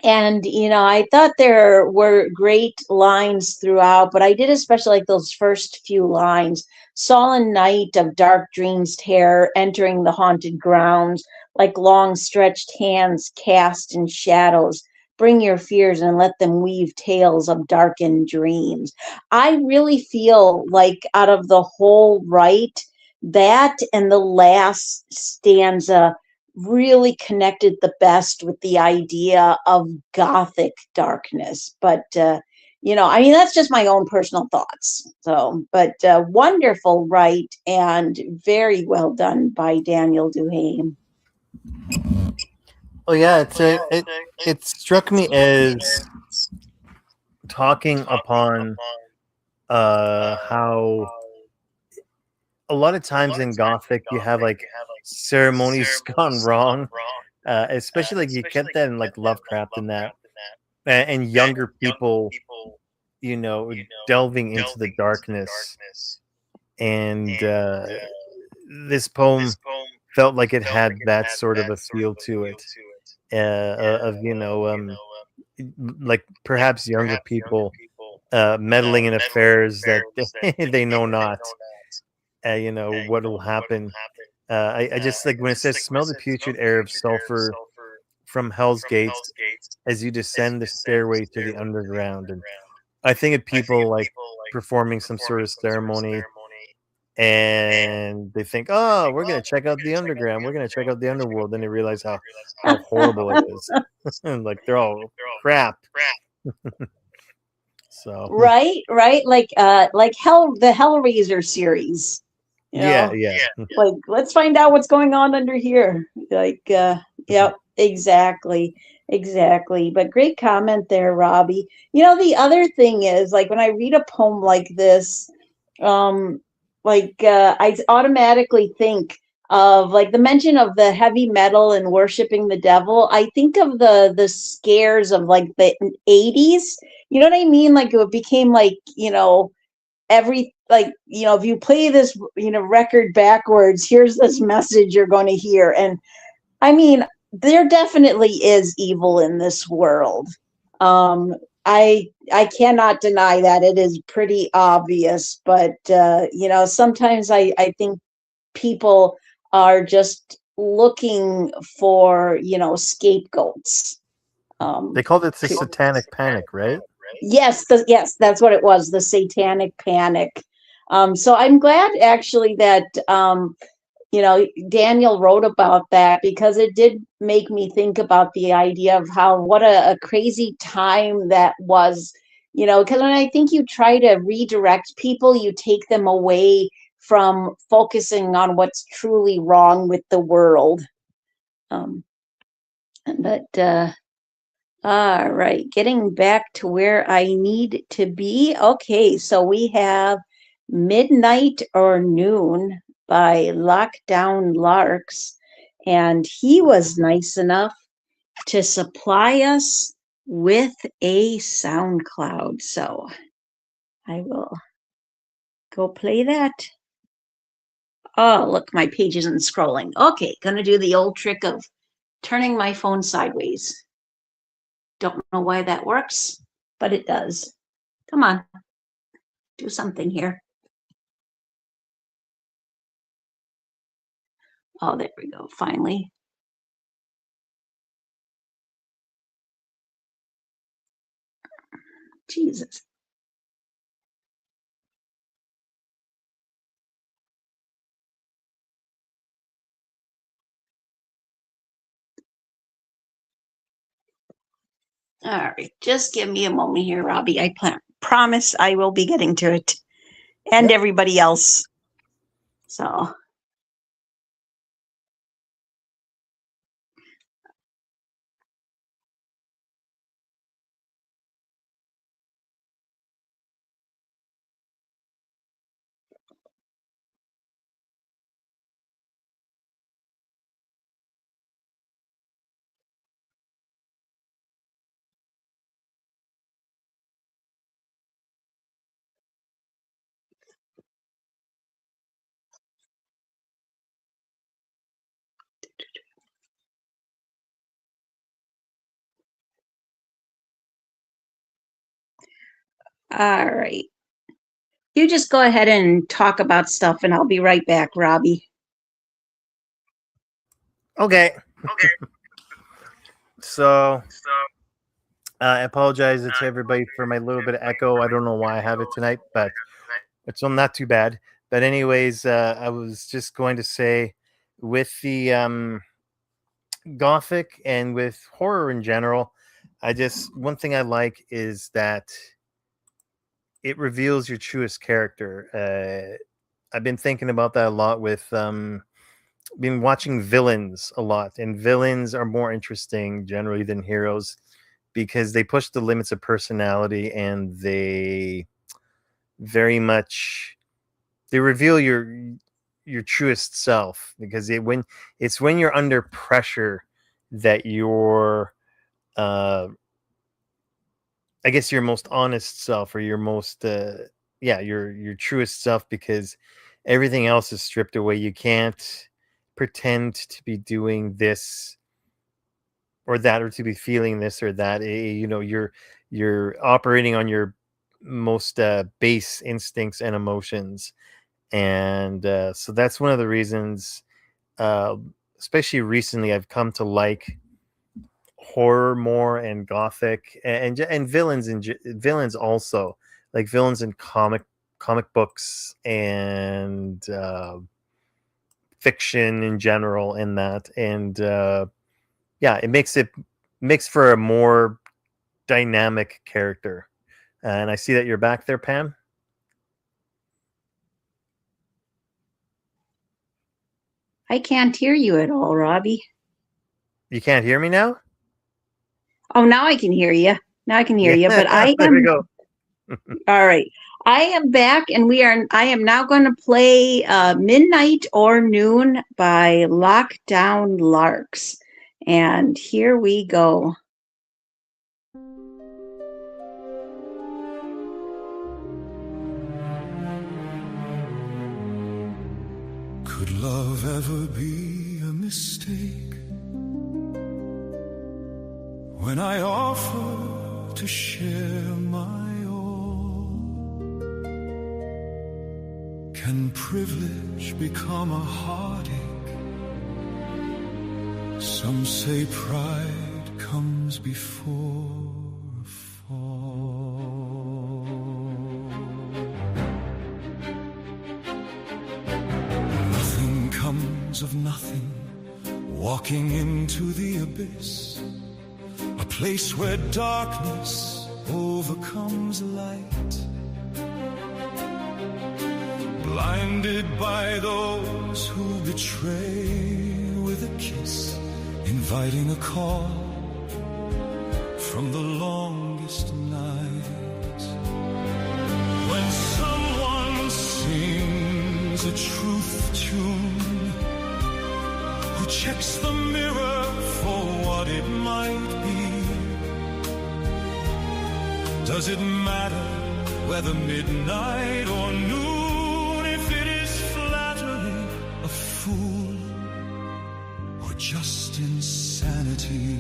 I thought there were great lines throughout, but I did especially like those first few lines. Solemn night of dark dreams terror entering the haunted grounds, like long stretched hands cast in shadows. Bring your fears and let them weave tales of darkened dreams. I really feel like out of the whole right, that and the last stanza really connected the best with the idea of Gothic darkness. But that's just my own personal thoughts. So, but wonderful write and very well done by Daniel Duhame. Oh yeah, it struck me as talking upon how a lot of times in Gothic you have like ceremonies gone wrong, especially like you get that in like Lovecraft and that, and younger people, delving into the darkness, and this poem felt like it had that sort of a feel to it, of like perhaps younger people meddling in affairs that they know not. What will happen. I just like when it says, smell the putrid air of sulfur from hell's gates as you descend the stairway to the underground. And I think of people like performing some sort of ceremony, and they think, oh, we're going to check out the underground. We're going to check out the underworld. Then they realize how horrible it is. And like, they're all crap. So Right. Like the Hellraiser series. Yeah. Like, let's find out what's going on under here. Like, yep, exactly. But great comment there, Robbie. The other thing is, like, when I read a poem like this, I automatically think of like the mention of the heavy metal and worshiping the devil. I think of the scares of like the 80s. You know what I mean? Like it became like, if you play this, record backwards, here's this message you're going to hear. And I mean, there definitely is evil in this world. I cannot deny that it is pretty obvious, but sometimes I think people are just looking for, scapegoats. They called it the satanic panic, right? Yes, that's what it was, the satanic panic. So I'm glad actually that Daniel wrote about that, because it did make me think about the idea of what a crazy time that was, because when I think you try to redirect people, you take them away from focusing on what's truly wrong with the world. But all right, getting back to where I need to be. Okay, so we have Midnight or Noon by Lockdown Larks, and he was nice enough to supply us with a SoundCloud. So I will go play that. Oh, look, my page isn't scrolling. Okay, gonna do the old trick of turning my phone sideways. Don't know why that works, but it does. Come on, do something here. Oh, there we go, finally. Jesus. All right, just give me a moment here, Robbie. I promise I will be getting to it, and everybody else. So. All right. You just go ahead and talk about stuff, and I'll be right back, Robbie. Okay. So I apologize to everybody for my little bit of echo. I don't know why I have it tonight, but it's not too bad. But anyways, I was just going to say, with the Gothic and with horror in general, one thing I like is that it reveals your truest character. I've been thinking about that a lot with been watching villains a lot, and villains are more interesting generally than heroes because they push the limits of personality, and they very much they reveal your truest self, because when you're under pressure that you're I guess your most honest self, or your most your truest self, because everything else is stripped away. You can't pretend to be doing this or that, or to be feeling this or that. You're operating on your most base instincts and emotions, and so that's one of the reasons, especially recently, I've come to like horror more, and Gothic, and villains also, like villains in comic books, and fiction in general, and that, and it makes for a more dynamic character. And I see that you're back there, Pam. I can't hear you at all, Robbie. You can't hear me now? Oh, now I can hear you. Now I can hear you, but I am. There we go. All right. I am back, and I am now going to play Midnight or Noon by Lockdown Larks. And here we go. Could love ever be a mistake? When I offer to share my all. Can privilege become a heartache? Some say pride comes before a fall. Nothing comes of nothing, walking into the abyss, a place where darkness overcomes light. Blinded by those who betray with a kiss, inviting a call from the longest night. When someone sings a truth tune, who checks the mirror for what it might be, does it matter whether midnight or noon? If it is flattery, a fool, or just insanity?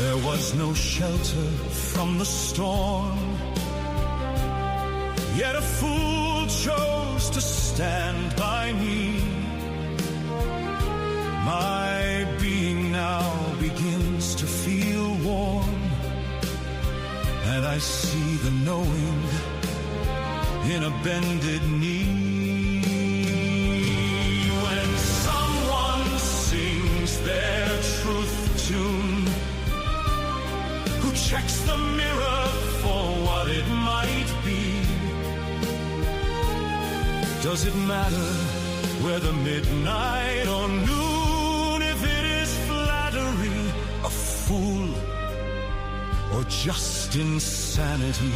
There was no shelter from the storm, yet a fool chose to stand by me. My being now begins to feel warm, and I see the knowing in a bended knee. When someone sings their truth tune, who checks the mirror for what it might be, does it matter whether midnight or noon? If it is flattery, a fool, or just insanity?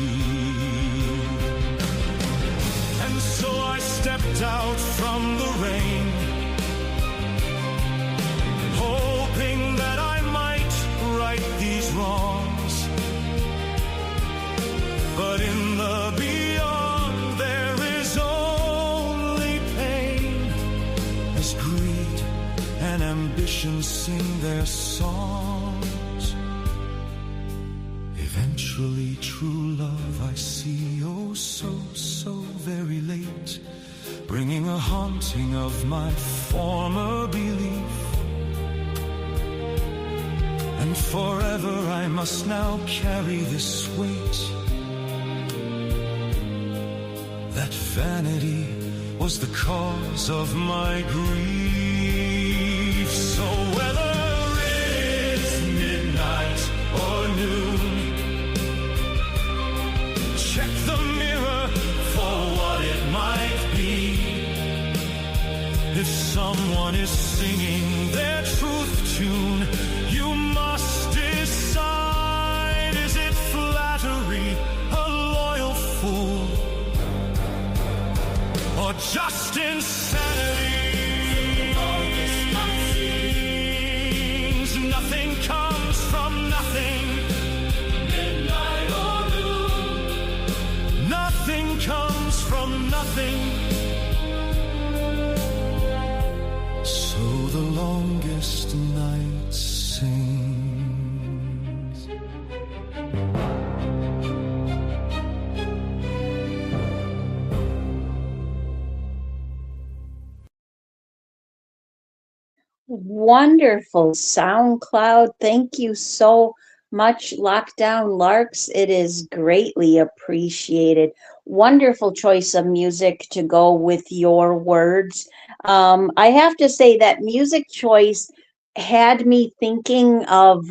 And so I stepped out from the rain, hoping that I might right these wrongs. But in the beyond there is only pain, as greed and ambition sing their songs. Eventually true love I see, oh so very late, bringing a haunting of my former belief. And forever I must now carry this weight, that vanity was the cause of my grief. So whether it is midnight or noon, check the mirror for what it might be. If someone is singing their truth tune, you must decide, is it flattery, a loyal fool, or just insanity? Nothing comes from nothing, midnight or noon. Nothing comes from nothing. So the longest night sings. Wonderful SoundCloud. Thank you so much, Lockdown Larks. It is greatly appreciated. Wonderful choice of music to go with your words. I have to say that music choice had me thinking of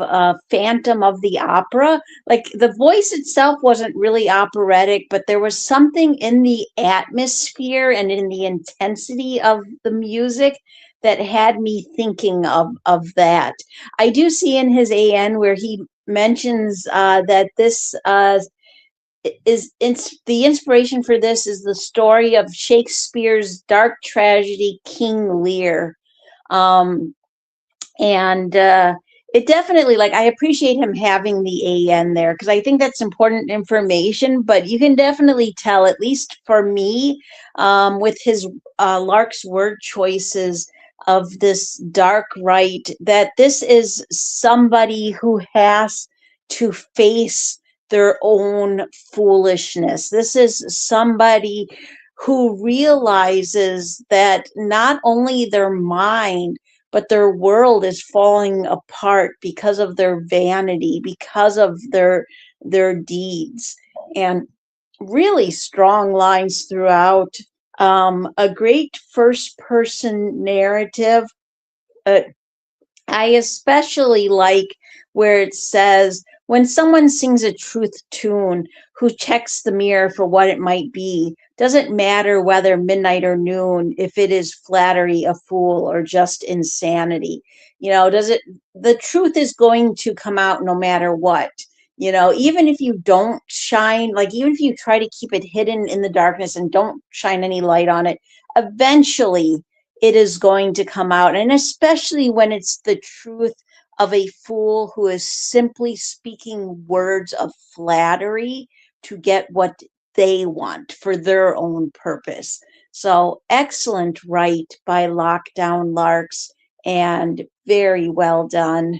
Phantom of the Opera. Like the voice itself wasn't really operatic, but there was something in the atmosphere and in the intensity of the music that had me thinking of that. I do see in his AN where he mentions that this the inspiration for this is the story of Shakespeare's dark tragedy King Lear. It definitely, like, I appreciate him having the AN there because I think that's important information, but you can definitely tell, at least for me, with his Lark's word choices, of this dark right, that this is somebody who has to face their own foolishness. This is somebody who realizes that not only their mind, but their world is falling apart because of their vanity, because of their deeds. And really strong lines throughout. A great first person narrative. Uh, I especially like where it says, when someone sings a truth tune, who checks the mirror for what it might be, doesn't matter whether midnight or noon, if it is flattery, a fool, or just insanity. Does it, the truth is going to come out no matter what. Even if you don't shine, like even if you try to keep it hidden in the darkness and don't shine any light on it, eventually it is going to come out. And especially when it's the truth of a fool who is simply speaking words of flattery to get what they want for their own purpose. So excellent write by Lockdown Larks, and very well done.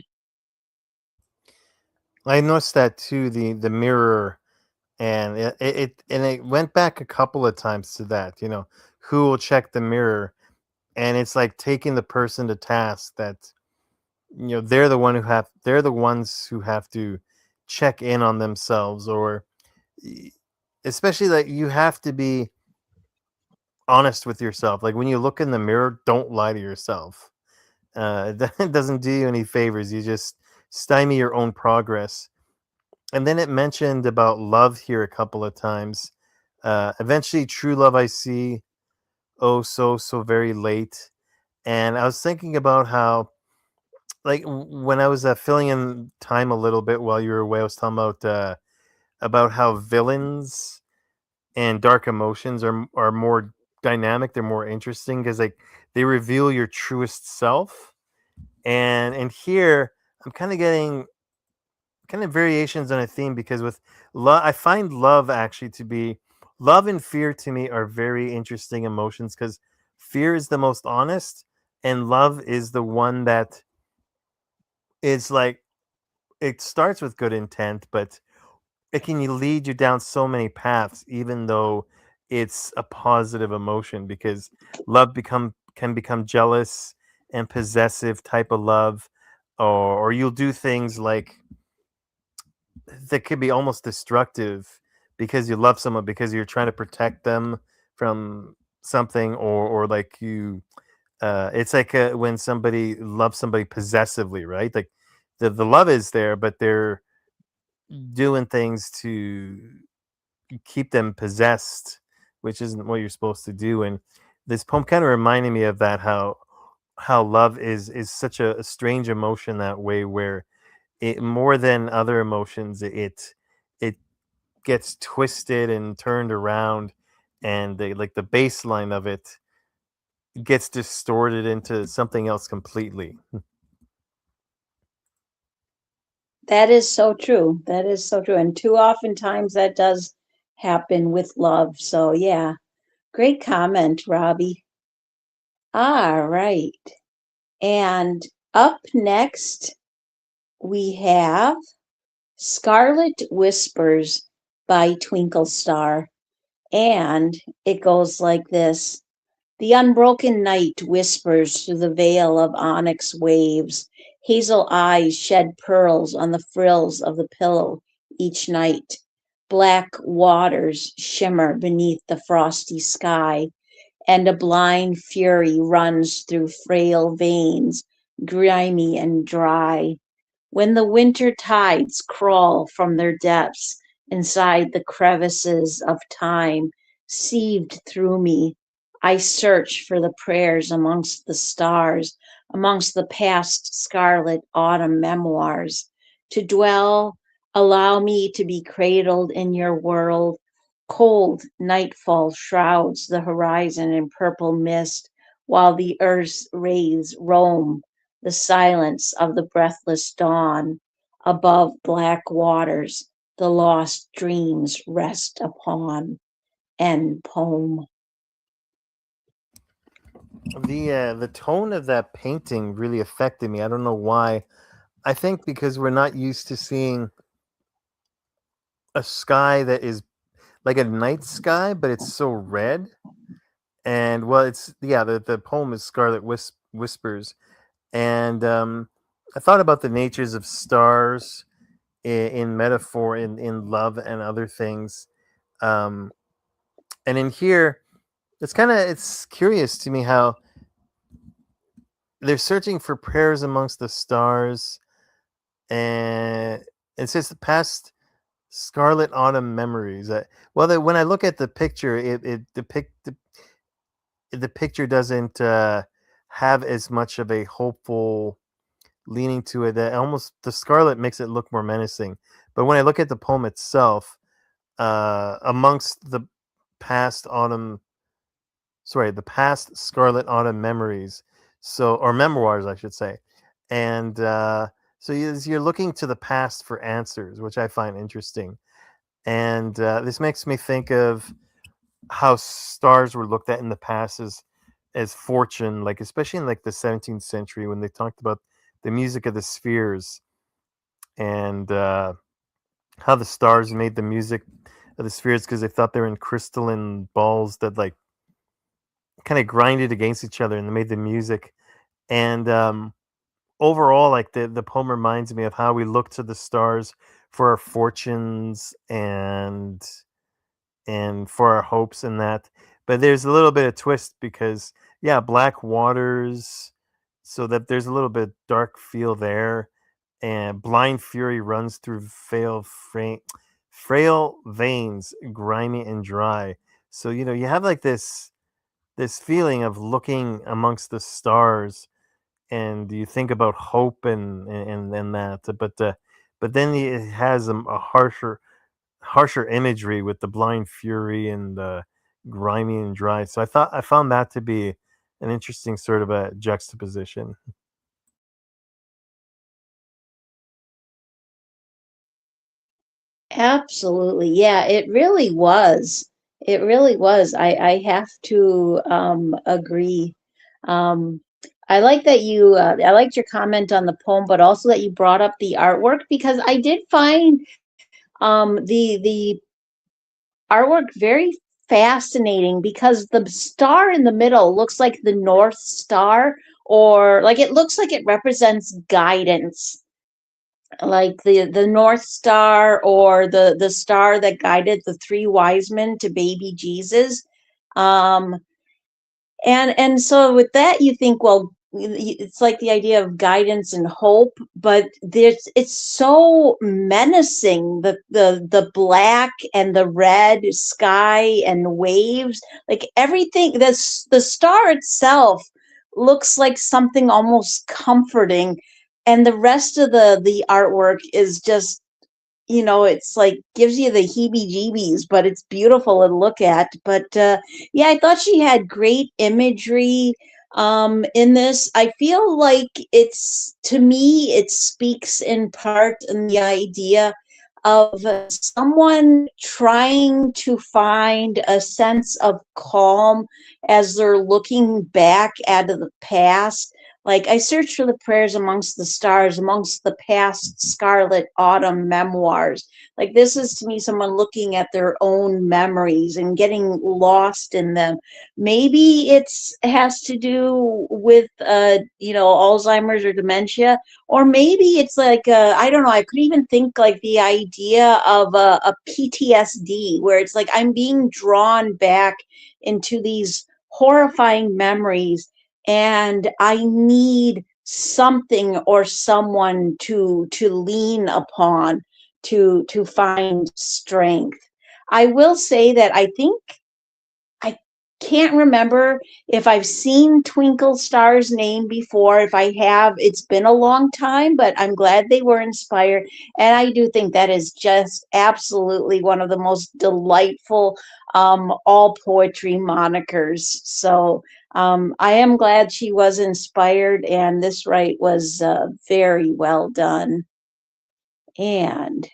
I noticed that too, the mirror, and it went back a couple of times to that, who will check the mirror, and it's like taking the person to task that they're the ones who have to check in on themselves, or especially that you have to be honest with yourself. Like when you look in the mirror, don't lie to yourself. It doesn't do you any favors. You just stymie your own progress. And then it mentioned about love here a couple of times. Eventually, true love I see, oh, so very late. And I was thinking about how, like, when I was filling in time a little bit while you were away, I was talking about how villains and dark emotions are more dynamic. They're more interesting because they reveal your truest self. And here I'm kind of getting kind of variations on a theme, because with love, I find love actually to be, love and fear to me are very interesting emotions, because fear is the most honest and love is the one that is like, it starts with good intent, but it can lead you down so many paths, even though it's a positive emotion, because love can become jealous and possessive type of love, or you'll do things like that could be almost destructive because you love someone, because you're trying to protect them from something, or like you it's like when somebody loves somebody possessively, right? Like the love is there, but they're doing things to keep them possessed, which isn't what you're supposed to do. And this poem kind of reminded me of that, how love is such a strange emotion that way, where it, more than other emotions, it gets twisted and turned around, and the baseline of it gets distorted into something else completely. That is so true. That is so true. And too often times that does happen with love. So yeah, great comment, Robbie. All right. And up next, we have Scarlet Whispers by Twinkle Star. And it goes like this. The unbroken night whispers through the veil of onyx waves. Hazel eyes shed pearls on the frills of the pillow each night. Black waters shimmer beneath the frosty sky, and a blind fury runs through frail veins, grimy and dry. When the winter tides crawl from their depths inside the crevices of time, sieved through me, I search for the prayers amongst the stars, amongst the past scarlet autumn memoirs. To dwell, allow me to be cradled in your world. Cold nightfall shrouds the horizon in purple mist, while the earth's rays roam the silence of the breathless dawn. Above black waters, the lost dreams rest upon. End poem. The tone of that painting really affected me. I don't know why. I think because we're not used to seeing a sky that is like a night sky, but it's so red. And well, it's yeah. The poem is Scarlet Whispers, and I thought about the natures of stars in metaphor, in love and other things. Um, and in here, it's curious to me how they're searching for prayers amongst the stars, and it says the past scarlet autumn memories. When I look at the picture, the picture doesn't have as much of a hopeful leaning to it. That almost the scarlet makes it look more menacing. But when I look at the poem itself, amongst the past autumn, the past scarlet autumn memories, or memoirs, I should say, and so you're looking to the past for answers, which I find interesting. And this makes me think of how stars were looked at in the past as fortune, like especially in like the 17th century when they talked about the music of the spheres, and how the stars made the music of the spheres because they thought they were in crystalline balls that like kind of grinded against each other and they made the music. And overall, like the poem reminds me of how we look to the stars for our fortunes and for our hopes and that. But there's a little bit of twist because yeah, black waters, so that there's a little bit dark feel there, and blind fury runs through frail veins, grimy and dry. So you have like this feeling of looking amongst the stars, and you think about hope and that, but then it has a harsher imagery with the blind fury and the grimy and dry. So I found that to be an interesting sort of a juxtaposition. Absolutely. Yeah, it really was. It really was. I have to agree. Um, I like that I liked your comment on the poem, but also that you brought up the artwork because I did find the artwork very fascinating because the star in the middle looks like the North Star, or like it looks like it represents guidance, like the North Star, or the star that guided the three wise men to baby Jesus. Um, and so with that, you think, well, it's like the idea of guidance and hope, but it's so menacing, the black and the red sky and waves, like everything. The star itself looks like something almost comforting, and the rest of the artwork is just, it's like gives you the heebie-jeebies, but it's beautiful to look at. But yeah, I thought she had great imagery in this. I feel like to me, it speaks in part in the idea of someone trying to find a sense of calm as they're looking back at the past. Like, I searched for the prayers amongst the stars, amongst the past scarlet autumn memoirs. Like, this is to me someone looking at their own memories and getting lost in them. Maybe has to do with Alzheimer's or dementia, or maybe it's like I don't know. I could even think like the idea of a PTSD, where it's like I'm being drawn back into these horrifying memories, and I need something or someone to lean upon to find strength. I will say that I think I can't remember if I've seen Twinkle Star's name before. If I have, it's been a long time, but I'm glad they were inspired. And I do think that is just absolutely one of the most delightful all poetry monikers. So I am glad she was inspired, and this right was very well done. And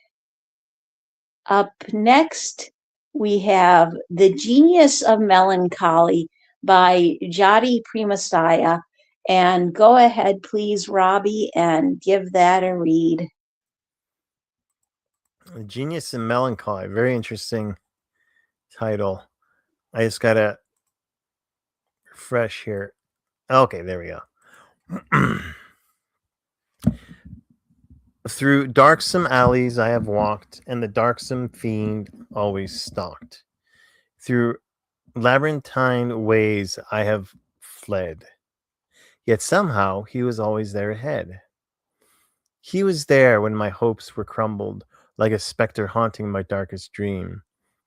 up next, we have The Genius of Melancholy by Jodi Primastaya. And go ahead, please, Robbie, and give that a read. Genius and Melancholy. Very interesting title. I just gotta refresh here. Okay, there we go. Through darksome alleys I have walked, and the darksome fiend always stalked. Through labyrinthine ways I have fled, yet somehow he was always there ahead. He was there when my hopes were crumbled, like a specter haunting my darkest dream.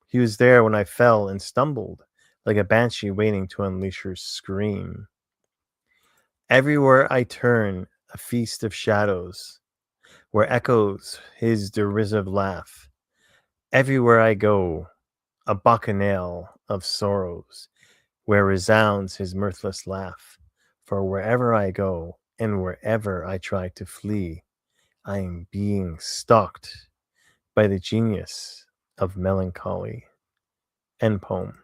He was there when I fell and stumbled, like a banshee waiting to unleash her scream. Everywhere I turn, a feast of shadows, where echoes his derisive laugh. Everywhere I go, a bacchanal of sorrows, where resounds his mirthless laugh. For wherever I go, and wherever I try to flee, I am being stalked by the genius of melancholy. End poem.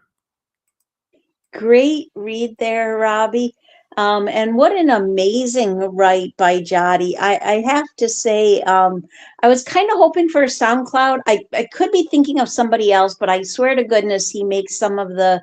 Great read there, Robbie. And what an amazing write by Jodi. I have to say, I was kind of hoping for a SoundCloud. I could be thinking of somebody else, but I swear to goodness, he makes some of the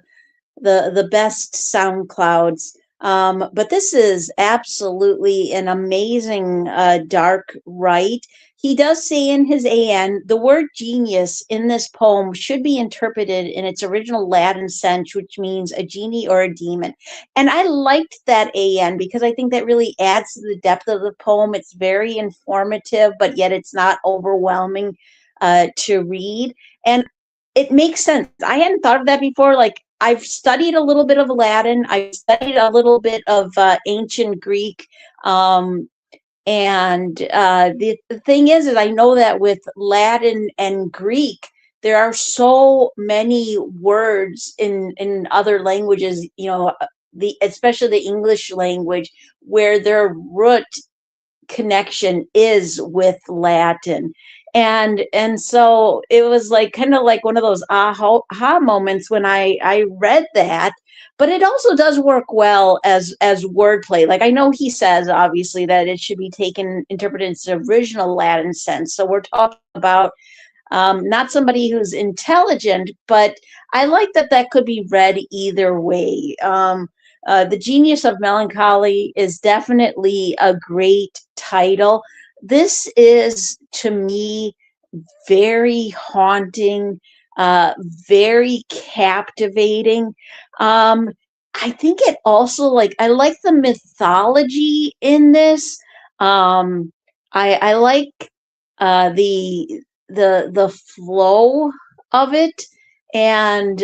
best SoundClouds. But this is absolutely an amazing dark write. He does say in his AN, the word genius in this poem should be interpreted in its original Latin sense, which means a genie or a demon. And I liked that AN because I think that really adds to the depth of the poem. It's very informative, but yet it's not overwhelming to read. And it makes sense. I hadn't thought of that before. Like, I've studied a little bit of Latin. I've studied a little bit of ancient Greek. The thing is I know that with Latin and Greek, there are so many words in other languages, especially the English language, where their root connection is with Latin. And so it was like kind of like one of those aha moments when I read that. But it also does work well as wordplay. Like, I know he says obviously that it should be interpreted in its original Latin sense. So we're talking about not somebody who's intelligent, but I like that could be read either way. The Genius of Melancholy is definitely a great title. This is, to me, very haunting, very captivating. I think it also, like, I like the mythology in this. I like the flow of it, and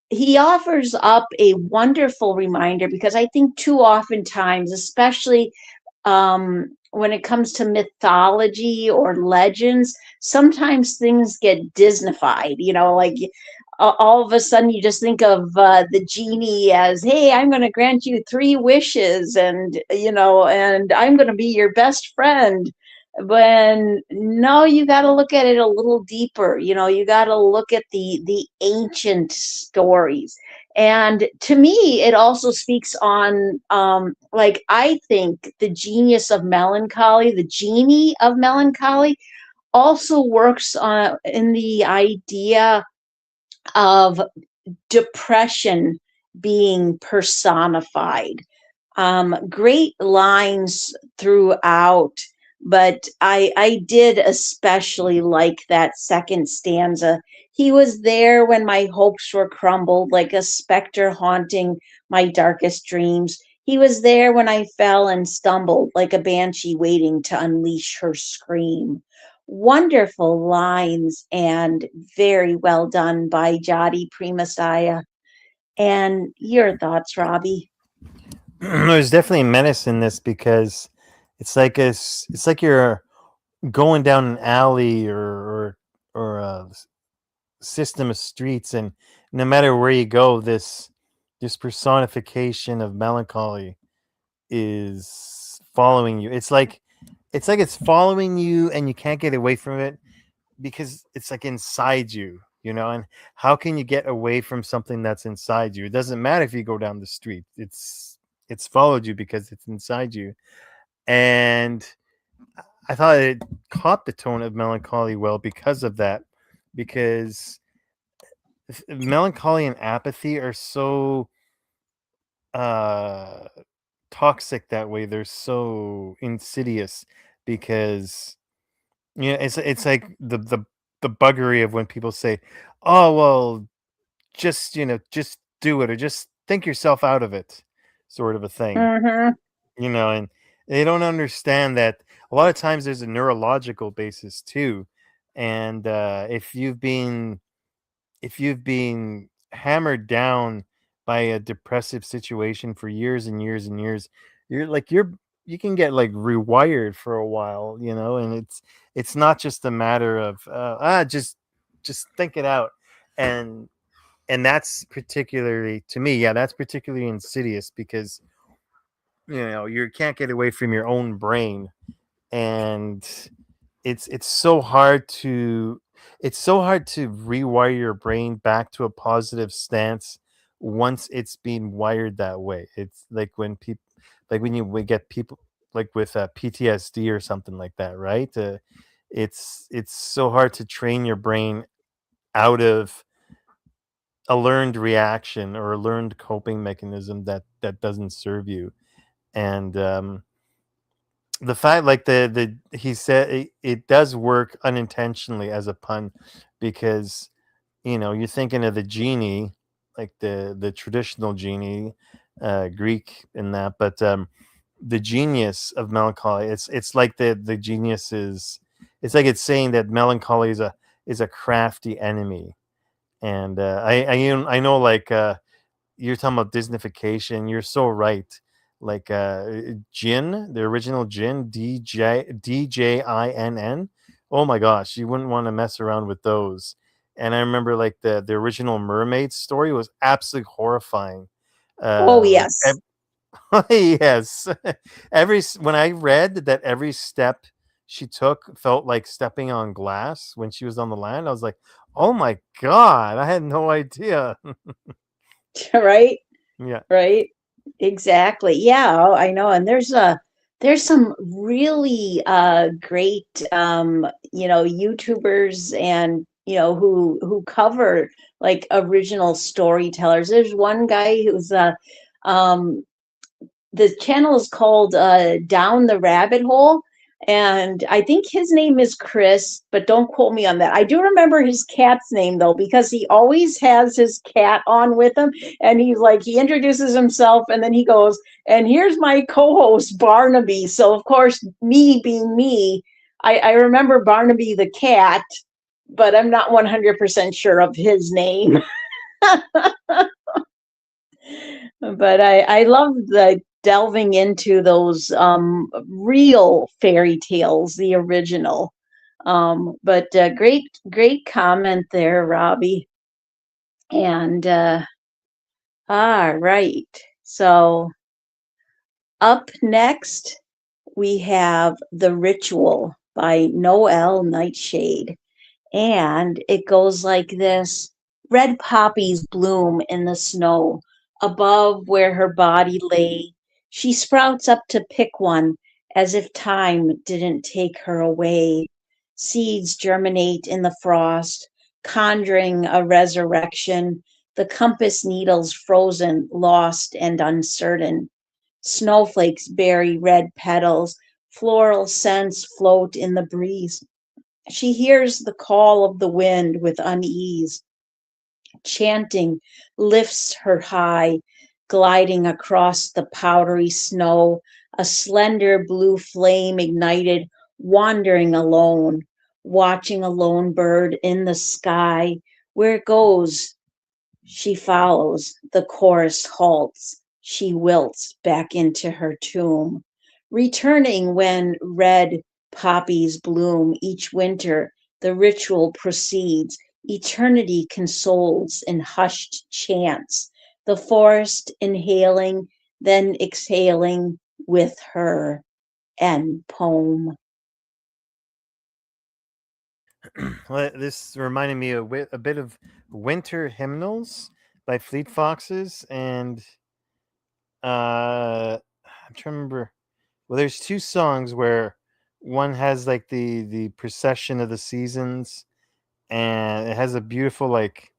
he offers up a wonderful reminder, because I think too oftentimes, especially when it comes to mythology or legends, sometimes things get Disneyfied, like all of a sudden you just think of the genie as, hey, I'm going to grant you 3 wishes, and and I'm going to be your best friend. When no, you got to look at it a little deeper. You got to look at the ancient stories. And to me, it also speaks on, like, I think the genius of melancholy, the genie of melancholy, also works on in the idea of depression being personified. Great lines throughout, but I did especially like that second stanza. He was there when my hopes were crumbled, like a specter haunting my darkest dreams. He was there when I fell and stumbled, like a banshee waiting to unleash her scream. Wonderful lines, and very well done by Jodi Primastaya. And your thoughts, Robbie? There's definitely a menace in this, because it's like you're going down an alley or a system of streets, and no matter where you go, this personification of melancholy is following you. It's like it's following you, and you can't get away from it, because it's like inside you. And how can you get away from something that's inside you? It doesn't matter if you go down the street. It's followed you because it's inside you. And I thought it caught the tone of melancholy well because of that, because melancholy and apathy are so uh toxic that way. They're so insidious because it's like the buggery of when people say, "Oh, well, just do it or just think yourself out of it," sort of a thing. Mm-hmm. And they don't understand that a lot of times there's a neurological basis too. And if you've been hammered down by a depressive situation for years and years and years, you can get like rewired for a while, and it's not just a matter of just think it out. And and that's particularly, to me, yeah, that's particularly insidious because you can't get away from your own brain. And it's so hard to rewire your brain back to a positive stance once it's been wired that way. It's like when people, like when we get people like with PTSD or something like that, right? It's so hard to train your brain out of a learned reaction or a learned coping mechanism that doesn't serve you. And the fact, like he said, it does work unintentionally as a pun, because you're thinking of the genie, like the traditional genie, Greek in that. But the genius of melancholy, it's like the genius is, it's like it's saying that melancholy is a crafty enemy. And I know, like, you're talking about Disneyfication. You're so right. Like Jin, the original Jin, DJINN. Oh my gosh, you wouldn't want to mess around with those. And I remember, like, the original mermaid story was absolutely horrifying. Oh, Like yes. yes, when I read that every step she took felt like stepping on glass when she was on the land, I was like, oh my god, I had no idea. Right. Yeah. Right. Exactly. Yeah, I know. And there's some really great YouTubers and who cover like original storytellers. There's one guy who's um the channel is called Down the Rabbit Hole. And I think his name is Chris, but don't quote me on that. I do remember his cat's name though, because he always has his cat on with him. And he introduces himself and then he goes, and here's my co-host Barnaby. So of course, me being me, I remember Barnaby the cat, but I'm not 100% sure of his name. But I love the delving into those real fairy tales, the original. But great comment there, Robbie. And all right. So up next, we have The Ritual by Noel Nightshade. And it goes like this: red poppies bloom in the snow above where her body lay. She sprouts up to pick one as if time didn't take her away. Seeds germinate in the frost, conjuring a resurrection. The compass needles frozen, lost, and uncertain. Snowflakes bury red petals, floral scents float in the breeze. She hears the call of the wind with unease. Chanting lifts her high, gliding across the powdery snow, a slender blue flame ignited, wandering alone, watching a lone bird in the sky. Where it goes, she follows, the chorus halts, she wilts back into her tomb, returning when red poppies bloom each winter. The ritual proceeds, eternity consoles in hushed chants, the forest inhaling, then exhaling with her. End poem. Well, this reminded me a bit of Winter Hymnals by Fleet Foxes, and I'm trying to remember. Well, there's two songs where one has like the procession of the seasons, and it has a beautiful like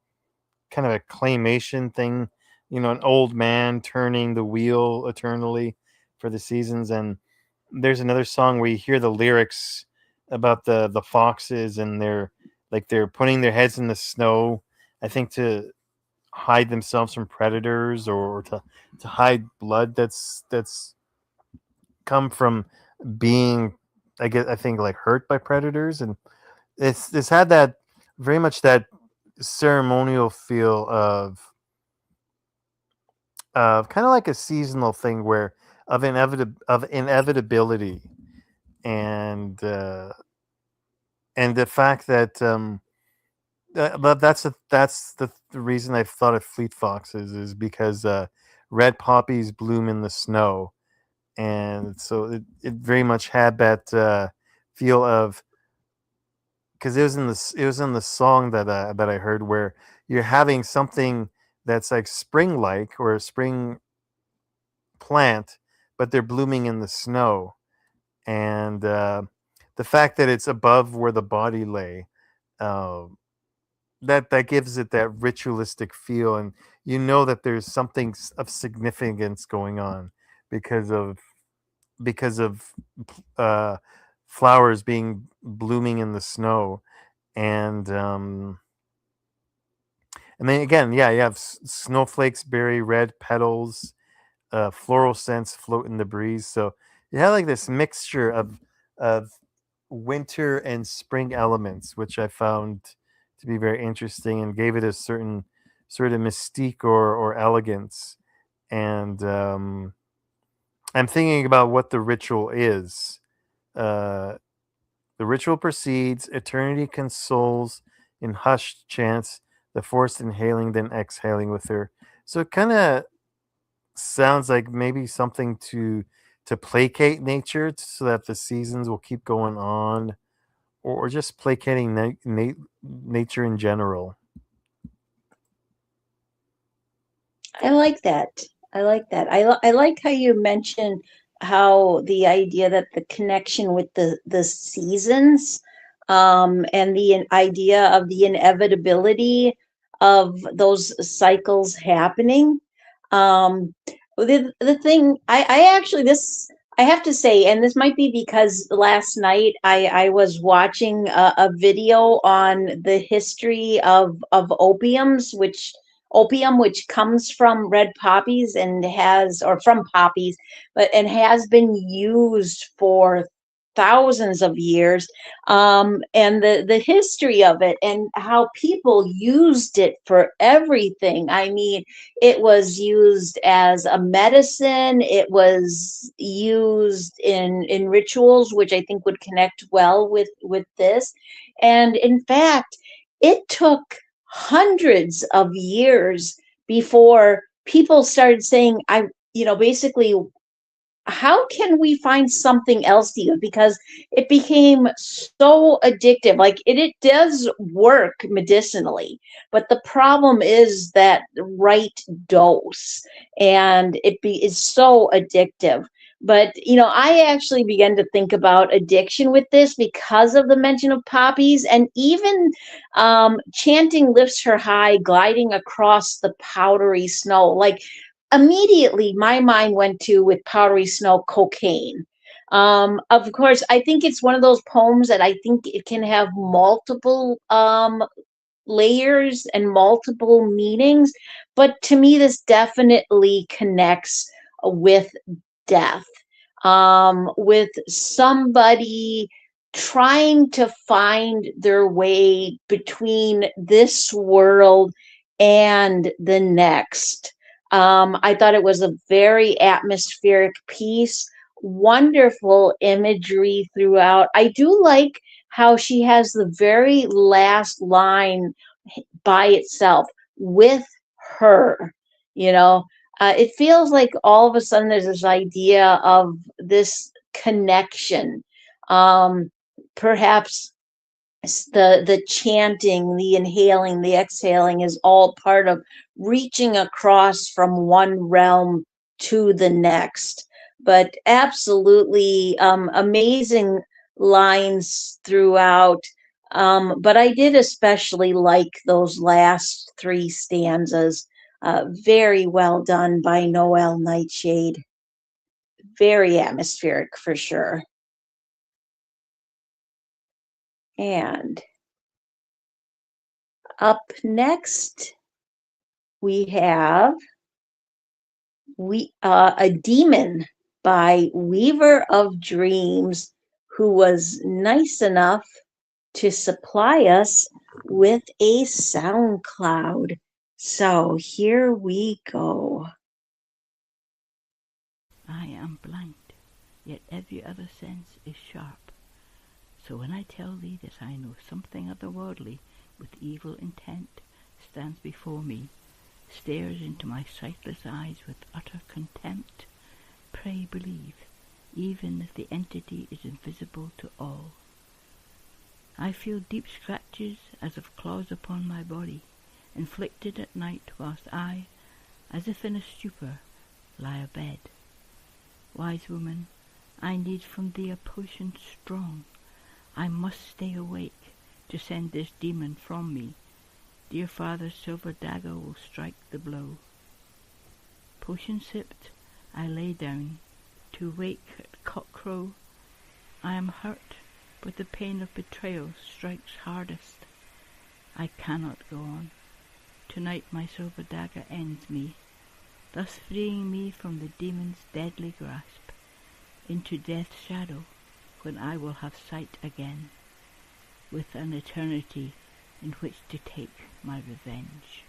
kind of a claymation thing, an old man turning the wheel eternally for the seasons. And there's another song where you hear the lyrics about the foxes, and they're putting their heads in the snow, I think to hide themselves from predators, or to hide blood that's come from being, I think, like hurt by predators. And it's had that very much that ceremonial feel of kind of like a seasonal thing, where of inevitability, and the fact that but that's the reason I thought of Fleet Foxes, is because red poppies bloom in the snow, and so it very much had that feel of, because it was in the song that I heard, where you're having something that's like spring like, or a spring plant, but they're blooming in the snow. And the fact that it's above where the body lay, uh, that gives it that ritualistic feel, and that there's something of significance going on, because of uh, flowers being blooming in the snow. And then again, yeah, you have snowflakes berry red petals, floral scents float in the breeze. So you have like this mixture of winter and spring elements, which I found to be very interesting, and gave it a certain sort of mystique or elegance. And I'm thinking about what the ritual is. Uh, the ritual proceeds, eternity consoles in hushed chants, the forced inhaling, then exhaling with her. So it kind of sounds like maybe something to placate nature, so that the seasons will keep going on, or just placating nature in general. I like that. I like that. I like how you mentioned how the idea that the connection with the seasons, and the idea of the inevitability of those cycles happening. The thing I actually this I have to say, and this might be because last night I was watching a video on the history of opium, which comes from red poppies and has, or from poppies, but and has been used for thousands of years, and the history of it and how people used it for everything. I mean, it was used as a medicine. It was used in rituals, which I think would connect well with this. And in fact, it took hundreds of years before people started saying, basically, how can we find something else to use? Because it became so addictive. Like it does work medicinally, but the problem is that right dose, and is so addictive. But I actually began to think about addiction with this because of the mention of poppies, and even chanting lifts her high, gliding across the powdery snow. Like immediately my mind went to, with powdery snow, cocaine. Of course, I think it's one of those poems that I think it can have multiple layers and multiple meanings, but to me this definitely connects with death, with somebody trying to find their way between this world and the next. I thought it was a very atmospheric piece, wonderful imagery throughout. I do like how she has the very last line by itself, with her, you know. It feels like all of a sudden there's this idea of this connection. Perhaps the chanting, the inhaling, the exhaling is all part of reaching across from one realm to the next. But absolutely amazing lines throughout. But I did especially like those last three stanzas. Very well done by Noel Nightshade. Very atmospheric for sure. And up next, we have a demon by Weaver of Dreams, who was nice enough to supply us with a sound cloud. So here we go. I am blind, yet every other sense is sharp. So when I tell thee that I know something otherworldly with evil intent stands before me, stares into my sightless eyes with utter contempt, pray believe, even if the entity is invisible to all. I feel deep scratches as of claws upon my body, inflicted at night whilst I, as if in a stupor, lie abed. Wise woman, I need from thee a potion strong. I must stay awake to send this demon from me. Dear father's silver dagger will strike the blow. Potion sipped, I lay down to wake at cockcrow. I am hurt, but the pain of betrayal strikes hardest. I cannot go on. Tonight my silver dagger ends me, thus freeing me from the demon's deadly grasp, into death's shadow, when I will have sight again, with an eternity in which to take my revenge.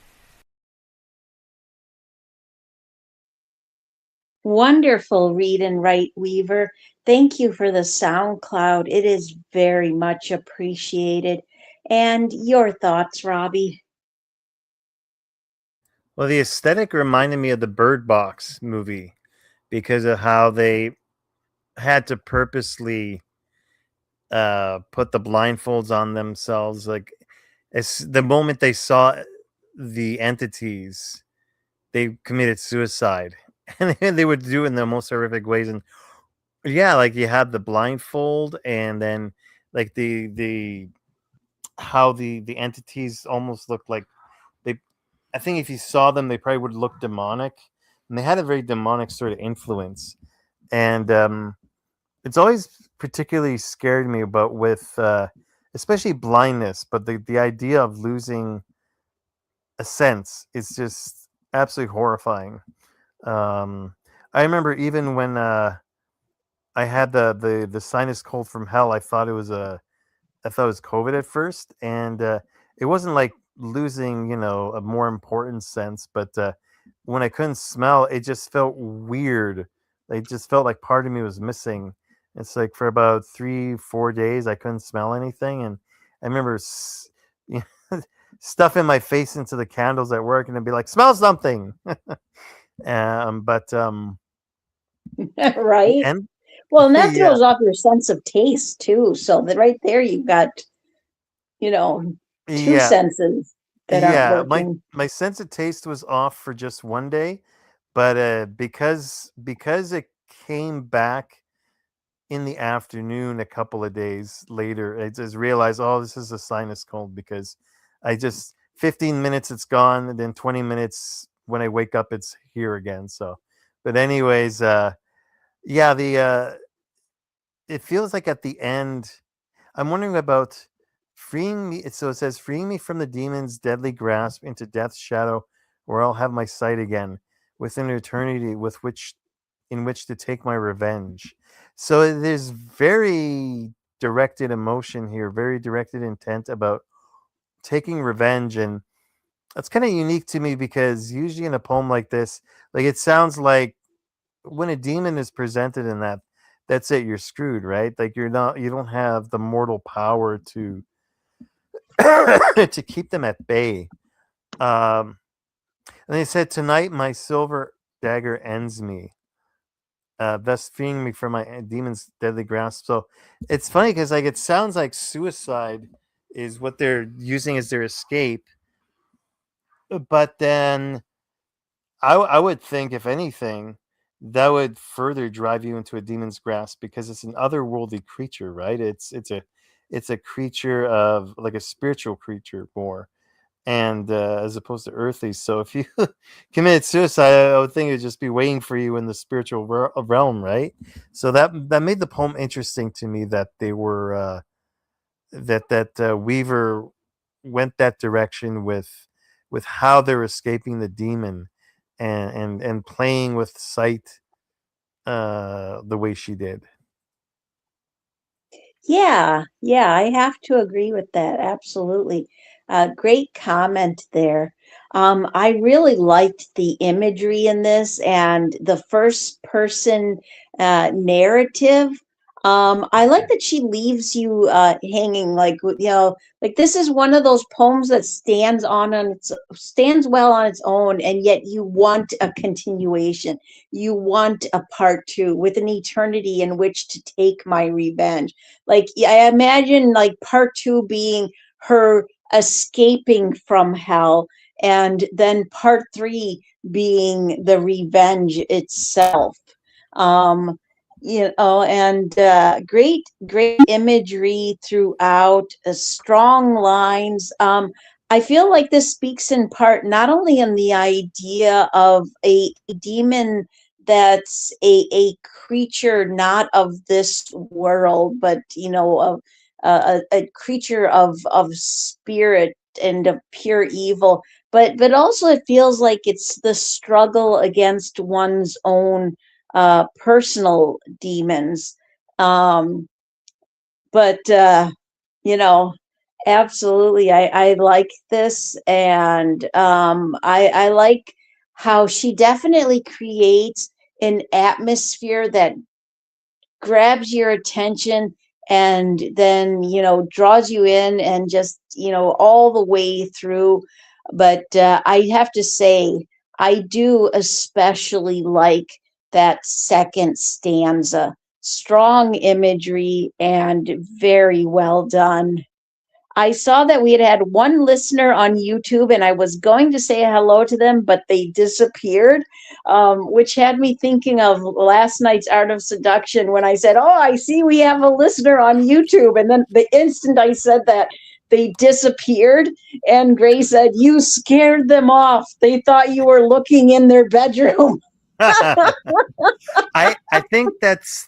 Wonderful read and write, Weaver. Thank you for the sound cloud. It is very much appreciated. And your thoughts, Robbie? Well, the aesthetic reminded me of the Bird Box movie because of how they had to purposely put the blindfolds on themselves. Like, as the moment they saw the entities, they committed suicide, and they would do it in the most horrific ways. And yeah, like you had the blindfold, and then like the how the entities almost looked like they. I think if you saw them, they probably would look demonic, and they had a very demonic sort of influence. And it's always particularly scared me about with especially blindness, but the idea of losing a sense is just absolutely horrifying. I remember even when I had the sinus cold from hell, I thought it was COVID at first, and it wasn't like losing, a more important sense, but when I couldn't smell, it just felt weird. It just felt like part of me was missing. It's like for about 3-4 days, I couldn't smell anything, and I remember stuffing my face into the candles at work, and I'd be like, "Smell something." But the Right? end, Well, and that yeah, throws off your sense of taste too. So that right there, you've got, you know, two yeah. senses that aren't Yeah, my working. my sense of taste was off for just one day, but because it came back in the afternoon a couple of days later, I just realized, oh, this is a sinus cold because I just 15 minutes it's gone, and then 20 minutes when I wake up it's here again. So, but anyways, yeah, the it feels like at the end I'm wondering about freeing me. So it says, freeing me from the demon's deadly grasp into death's shadow, where I'll have my sight again, within eternity with which in which to take my revenge. So there's very directed emotion here, very directed intent about taking revenge, and that's kind of unique to me because usually in a poem like this, like it sounds like when a demon is presented in that, that's it, you're screwed, right? Like you don't have the mortal power to to keep them at bay. um and they said, tonight my silver dagger ends me, thus freeing me from my demon's deadly grasp. So it's funny because like it sounds like suicide is what they're using as their escape. But then I would think, if anything, that would further drive you into a demon's grasp, because it's an otherworldly creature, right? It's a creature of, like, a spiritual creature more, and as opposed to earthly. So if you committed suicide, I would think it'd just be waiting for you in the spiritual realm, right? So that made the poem interesting to me, that they were that Weaver went that direction with how they're escaping the demon, and playing with sight the way she did. Yeah, yeah, I have to agree with that. Absolutely. Great comment there. I really liked the imagery in this and the first person narrative. I like that she leaves you hanging, like, like this is one of those poems that stands well on its own, and yet you want a continuation. You want a part two with an eternity in which to take my revenge. Like, I imagine like part two being her escaping from hell, and then part three being the revenge itself. Um, and great imagery throughout, strong lines. I feel like this speaks in part not only in the idea of a demon that's a creature not of this world, but of a creature of spirit and of pure evil. But also it feels like it's the struggle against one's own personal demons. Um, but you know, absolutely, I like this, and I like how she definitely creates an atmosphere that grabs your attention, and then draws you in, and just all the way through. But I have to say, I do especially like that second stanza. Strong imagery and very well done. I saw that we had one listener on YouTube, and I was going to say hello to them, but they disappeared, which had me thinking of last night's Art of Seduction when I said, "Oh, I see we have a listener on YouTube." And then the instant I said that, they disappeared. And Gray said, "You scared them off. They thought you were looking in their bedroom." I think that's,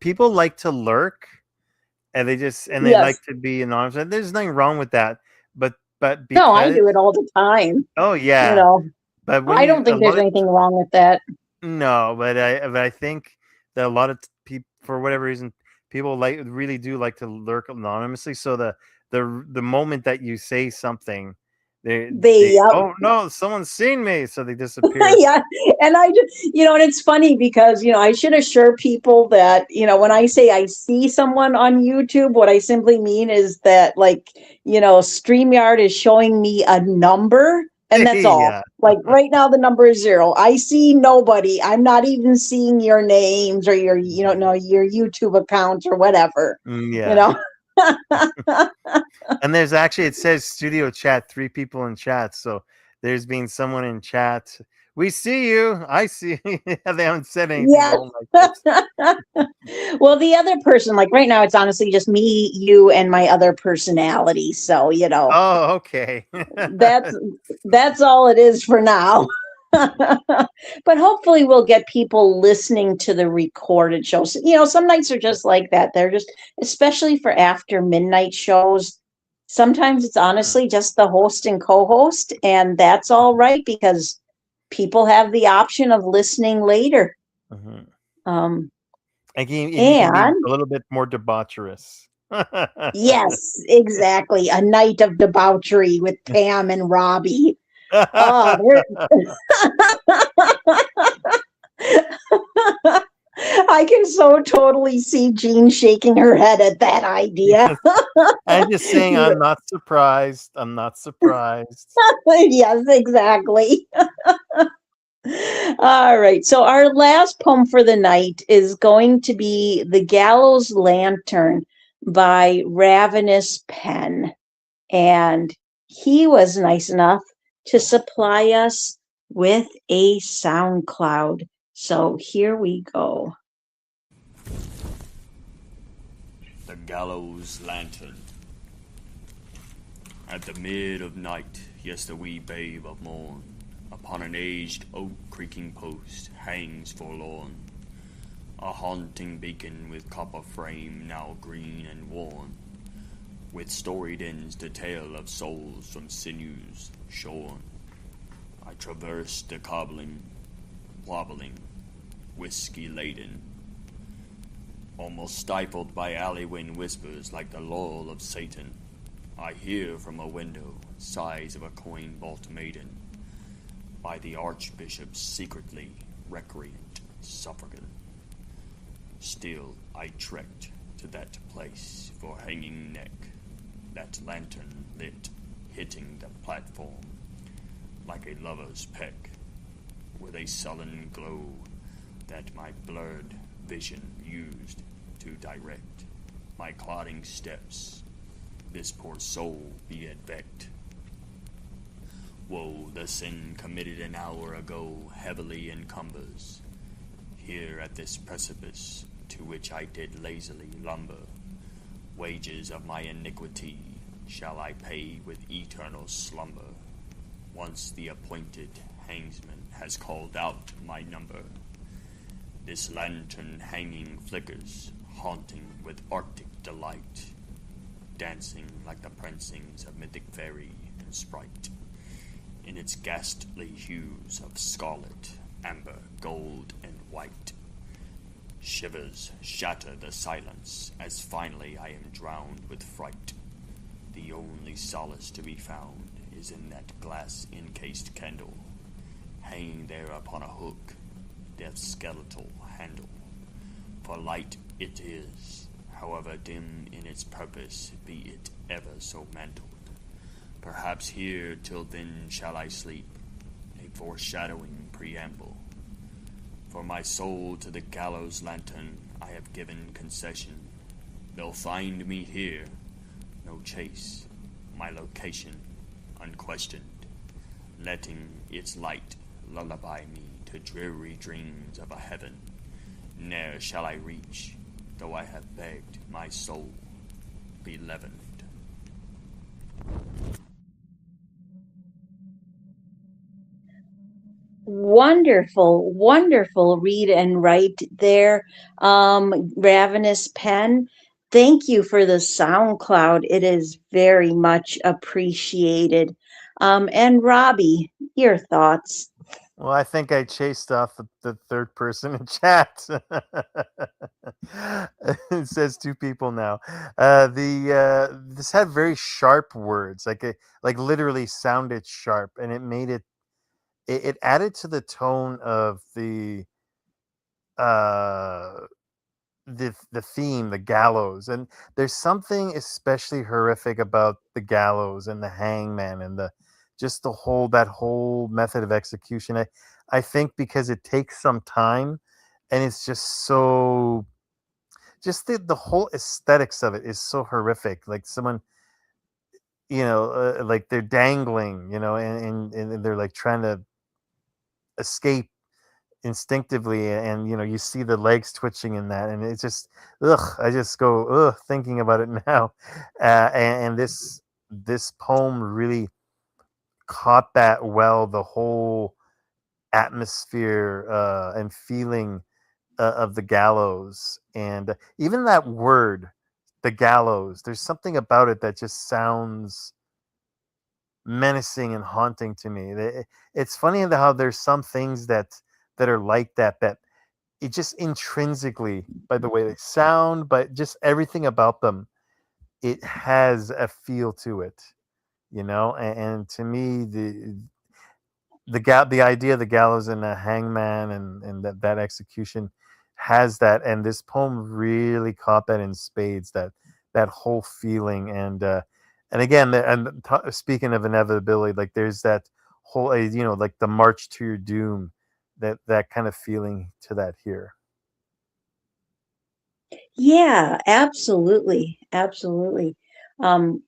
people like to lurk, and they like Yes. to be anonymous. And there's nothing wrong with that. But No, I because, do it all the time. oh You yeah, know, but when I you don't a think there's lot of anything wrong with that. no, but I think that a lot of people, for whatever reason, people really do like to lurk anonymously. So the moment that you say something, they, They oh no, someone's seen me, so they disappear. yeah, and I just, and it's funny because, I should assure people that, when I say I see someone on YouTube, what I simply mean is that, like, StreamYard is showing me a number, and that's all. Yeah. Like right now, the number is 0. I see nobody. I'm not even seeing your names or your, no, your YouTube accounts or whatever, you Yeah. know. And there's actually, it says studio chat, 3 people in chat. So there's been someone in chat. We see you. I see. They haven't said anything the Yes. whole night. Well, the other person, like right now, it's honestly just me, you, and my other personality. So, Oh, okay. that's that's all it is for now. But hopefully we'll get people listening to the recorded shows. Some nights are just like that. They're just, especially for after midnight shows, sometimes it's honestly just the host and co-host, and that's all right because people have the option of listening later. Mhm. Um, And you can be and a little bit more debaucherous. yes, exactly. A night of debauchery with Pam and Robbie. Oh, I can so totally see Jean shaking her head at that idea. I'm just saying, I'm not surprised. I'm not surprised. Yes, exactly. All right. So our last poem for the night is going to be The Gallows Lantern by Ravenous Pen. and he was nice enough to supply us with a sound cloud. So here we go. The gallows lantern. At the mid of night, yes, the wee babe of morn, upon an aged oak creaking post, hangs forlorn. A haunting beacon with copper frame, now green and worn, with storied ends to tell of souls from sinews shorn. I traverse the cobbling, wobbling, whiskey-laden, almost stifled by alley-wind whispers like the lull of Satan. I hear from a window sighs of a coin-vault maiden, by the archbishop's secretly recreant suffragan. Still I trekked to that place for hanging neck, that lantern lit, hitting the platform like a lover's peck, with a sullen glow that my blurred vision used to direct my clodding steps. This poor soul be it vecked. Woe, the sin committed an hour ago heavily encumbers. Here at this precipice, to which I did lazily lumber, wages of my iniquity shall I pay with eternal slumber, once the appointed hangsman has called out my number. This lantern hanging flickers, haunting with arctic delight, dancing like the prancings of mythic fairy and sprite, in its ghastly hues of scarlet, amber, gold, and white. Shivers shatter the silence, as finally I am drowned with fright. The only solace to be found is in that glass-encased candle, hanging there upon a hook, death's skeletal handle. For light it is, however dim in its purpose, be it ever so mantled. Perhaps here till then shall I sleep, a foreshadowing preamble. For my soul to the gallows lantern I have given concession. They'll find me here, no chase, my location unquestioned, letting its light lullaby me to dreary dreams of a heaven ne'er shall I reach, though I have begged my soul be leavened. Wonderful, wonderful read and write there, Ravenous Pen. Thank you for the SoundCloud. It is very much appreciated. And Robbie, your thoughts? Well, I think I chased off the third person in chat. It says two people now. The this had very sharp words, like literally sounded sharp, and it made it added to the tone of uh the theme, the gallows. And there's something especially horrific about the gallows and the hangman and the just that whole method of execution. I think because it takes some time, and it's just so just the whole aesthetics of it is so horrific. Like someone, like they're dangling, and they're like trying to escape instinctively, and you see the legs twitching in that, and it's just ugh. I just go ugh thinking about it now. And this poem really caught that well, the whole atmosphere and feeling of the gallows, and even that word, the gallows. There's something about it that just sounds menacing and haunting to me. It's funny how there's some things that are like that it just intrinsically, by the way they sound, but just everything about them, it has a feel to it, and to me the idea of the gallows and the hangman and that execution has that, and this poem really caught that in spades, that whole feeling. And again, speaking of inevitability, like there's that whole like the march to your doom, that kind of feeling to that here. Yeah, absolutely. Absolutely.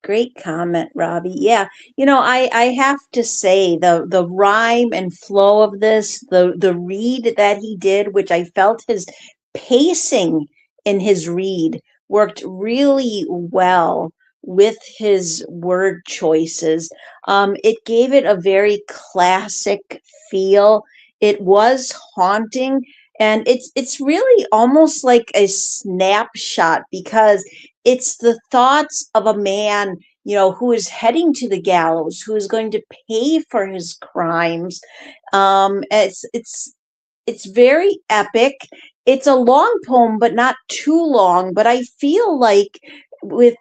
Great comment, Robbie. Yeah, I have to say the rhyme and flow of this, the read that he did, which I felt his pacing in his read worked really well with his word choices. It gave it a very classic feel. It was haunting, and it's really almost like a snapshot because it's the thoughts of a man, who is heading to the gallows, who is going to pay for his crimes. It's very epic. It's a long poem, but not too long. But I feel like with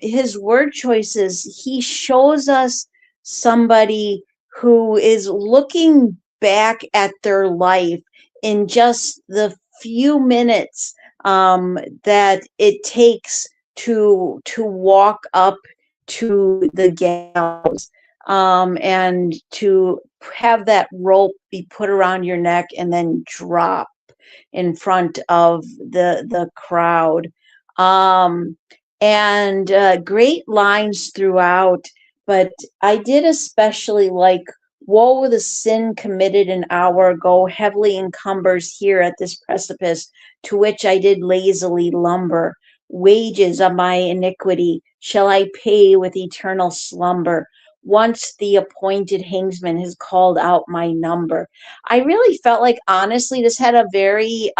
his word choices, he shows us somebody who is looking back at their life in just the few minutes that it takes to walk up to the gallows, and to have that rope be put around your neck and then drop in front of the crowd. Um, and great lines throughout, but I did especially like, woe the sin committed an hour ago, heavily encumbers here at this precipice, to which I did lazily lumber. Wages of my iniquity shall I pay with eternal slumber. Once the appointed hangsman has called out my number. I really felt like, honestly, this had a very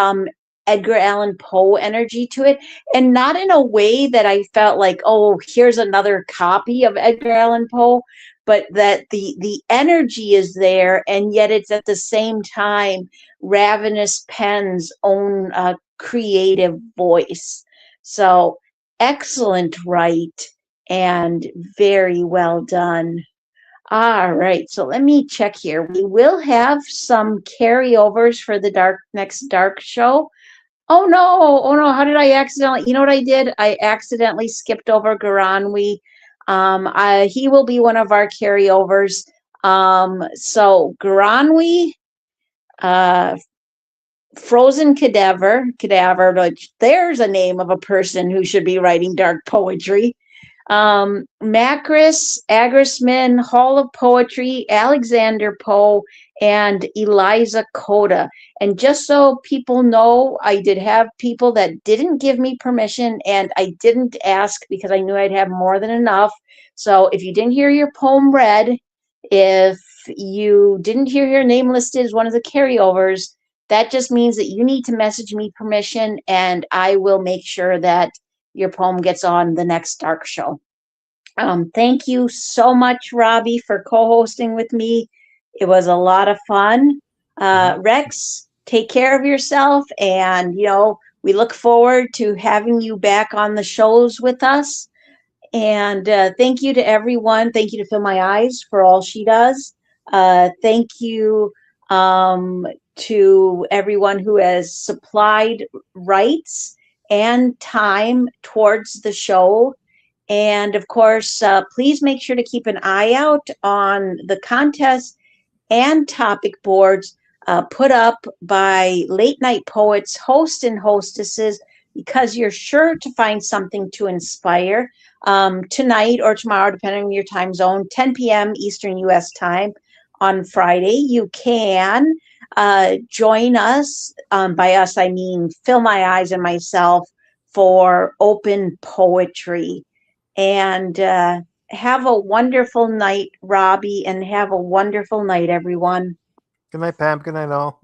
Edgar Allan Poe energy to it, and not in a way that I felt like, oh, here's another copy of Edgar Allan Poe, but that the energy is there, and yet it's at the same time Ravenous Pen's own creative voice. So excellent write and very well done. All right, so let me check here. We will have some carryovers for the next dark show. Oh no, how did I accidentally, you know what I did? I accidentally skipped over Garanwi. He will be one of our carryovers. So Garanwi, uh, Frozen Cadaver, which there's a name of a person who should be writing dark poetry. Macris, Agrisman, Hall of Poetry, Alexander Poe, and Eliza Coda. And just so people know, I did have people that didn't give me permission, and I didn't ask because I knew I'd have more than enough. So if you didn't hear your poem read, if you didn't hear your name listed as one of the carryovers, that just means that you need to message me permission, and I will make sure that your poem gets on the next dark show. Thank you so much, Robbie, for co-hosting with me. It was a lot of fun. Rex, take care of yourself, and we look forward to having you back on the shows with us. And thank you to everyone. Thank you to Fill My Eyes for all she does. Thank you to everyone who has supplied rights and time towards the show. And of course, please make sure to keep an eye out on the contest and topic boards put up by Late Night Poets, hosts and hostesses, because you're sure to find something to inspire. Tonight or tomorrow, depending on your time zone, 10 p.m. Eastern U.S. time on Friday, you can join us. By us, I mean Fill My Eyes and myself, for open poetry. And have a wonderful night, Robbie, and have a wonderful night, everyone. Good night, Pam. Good night, all.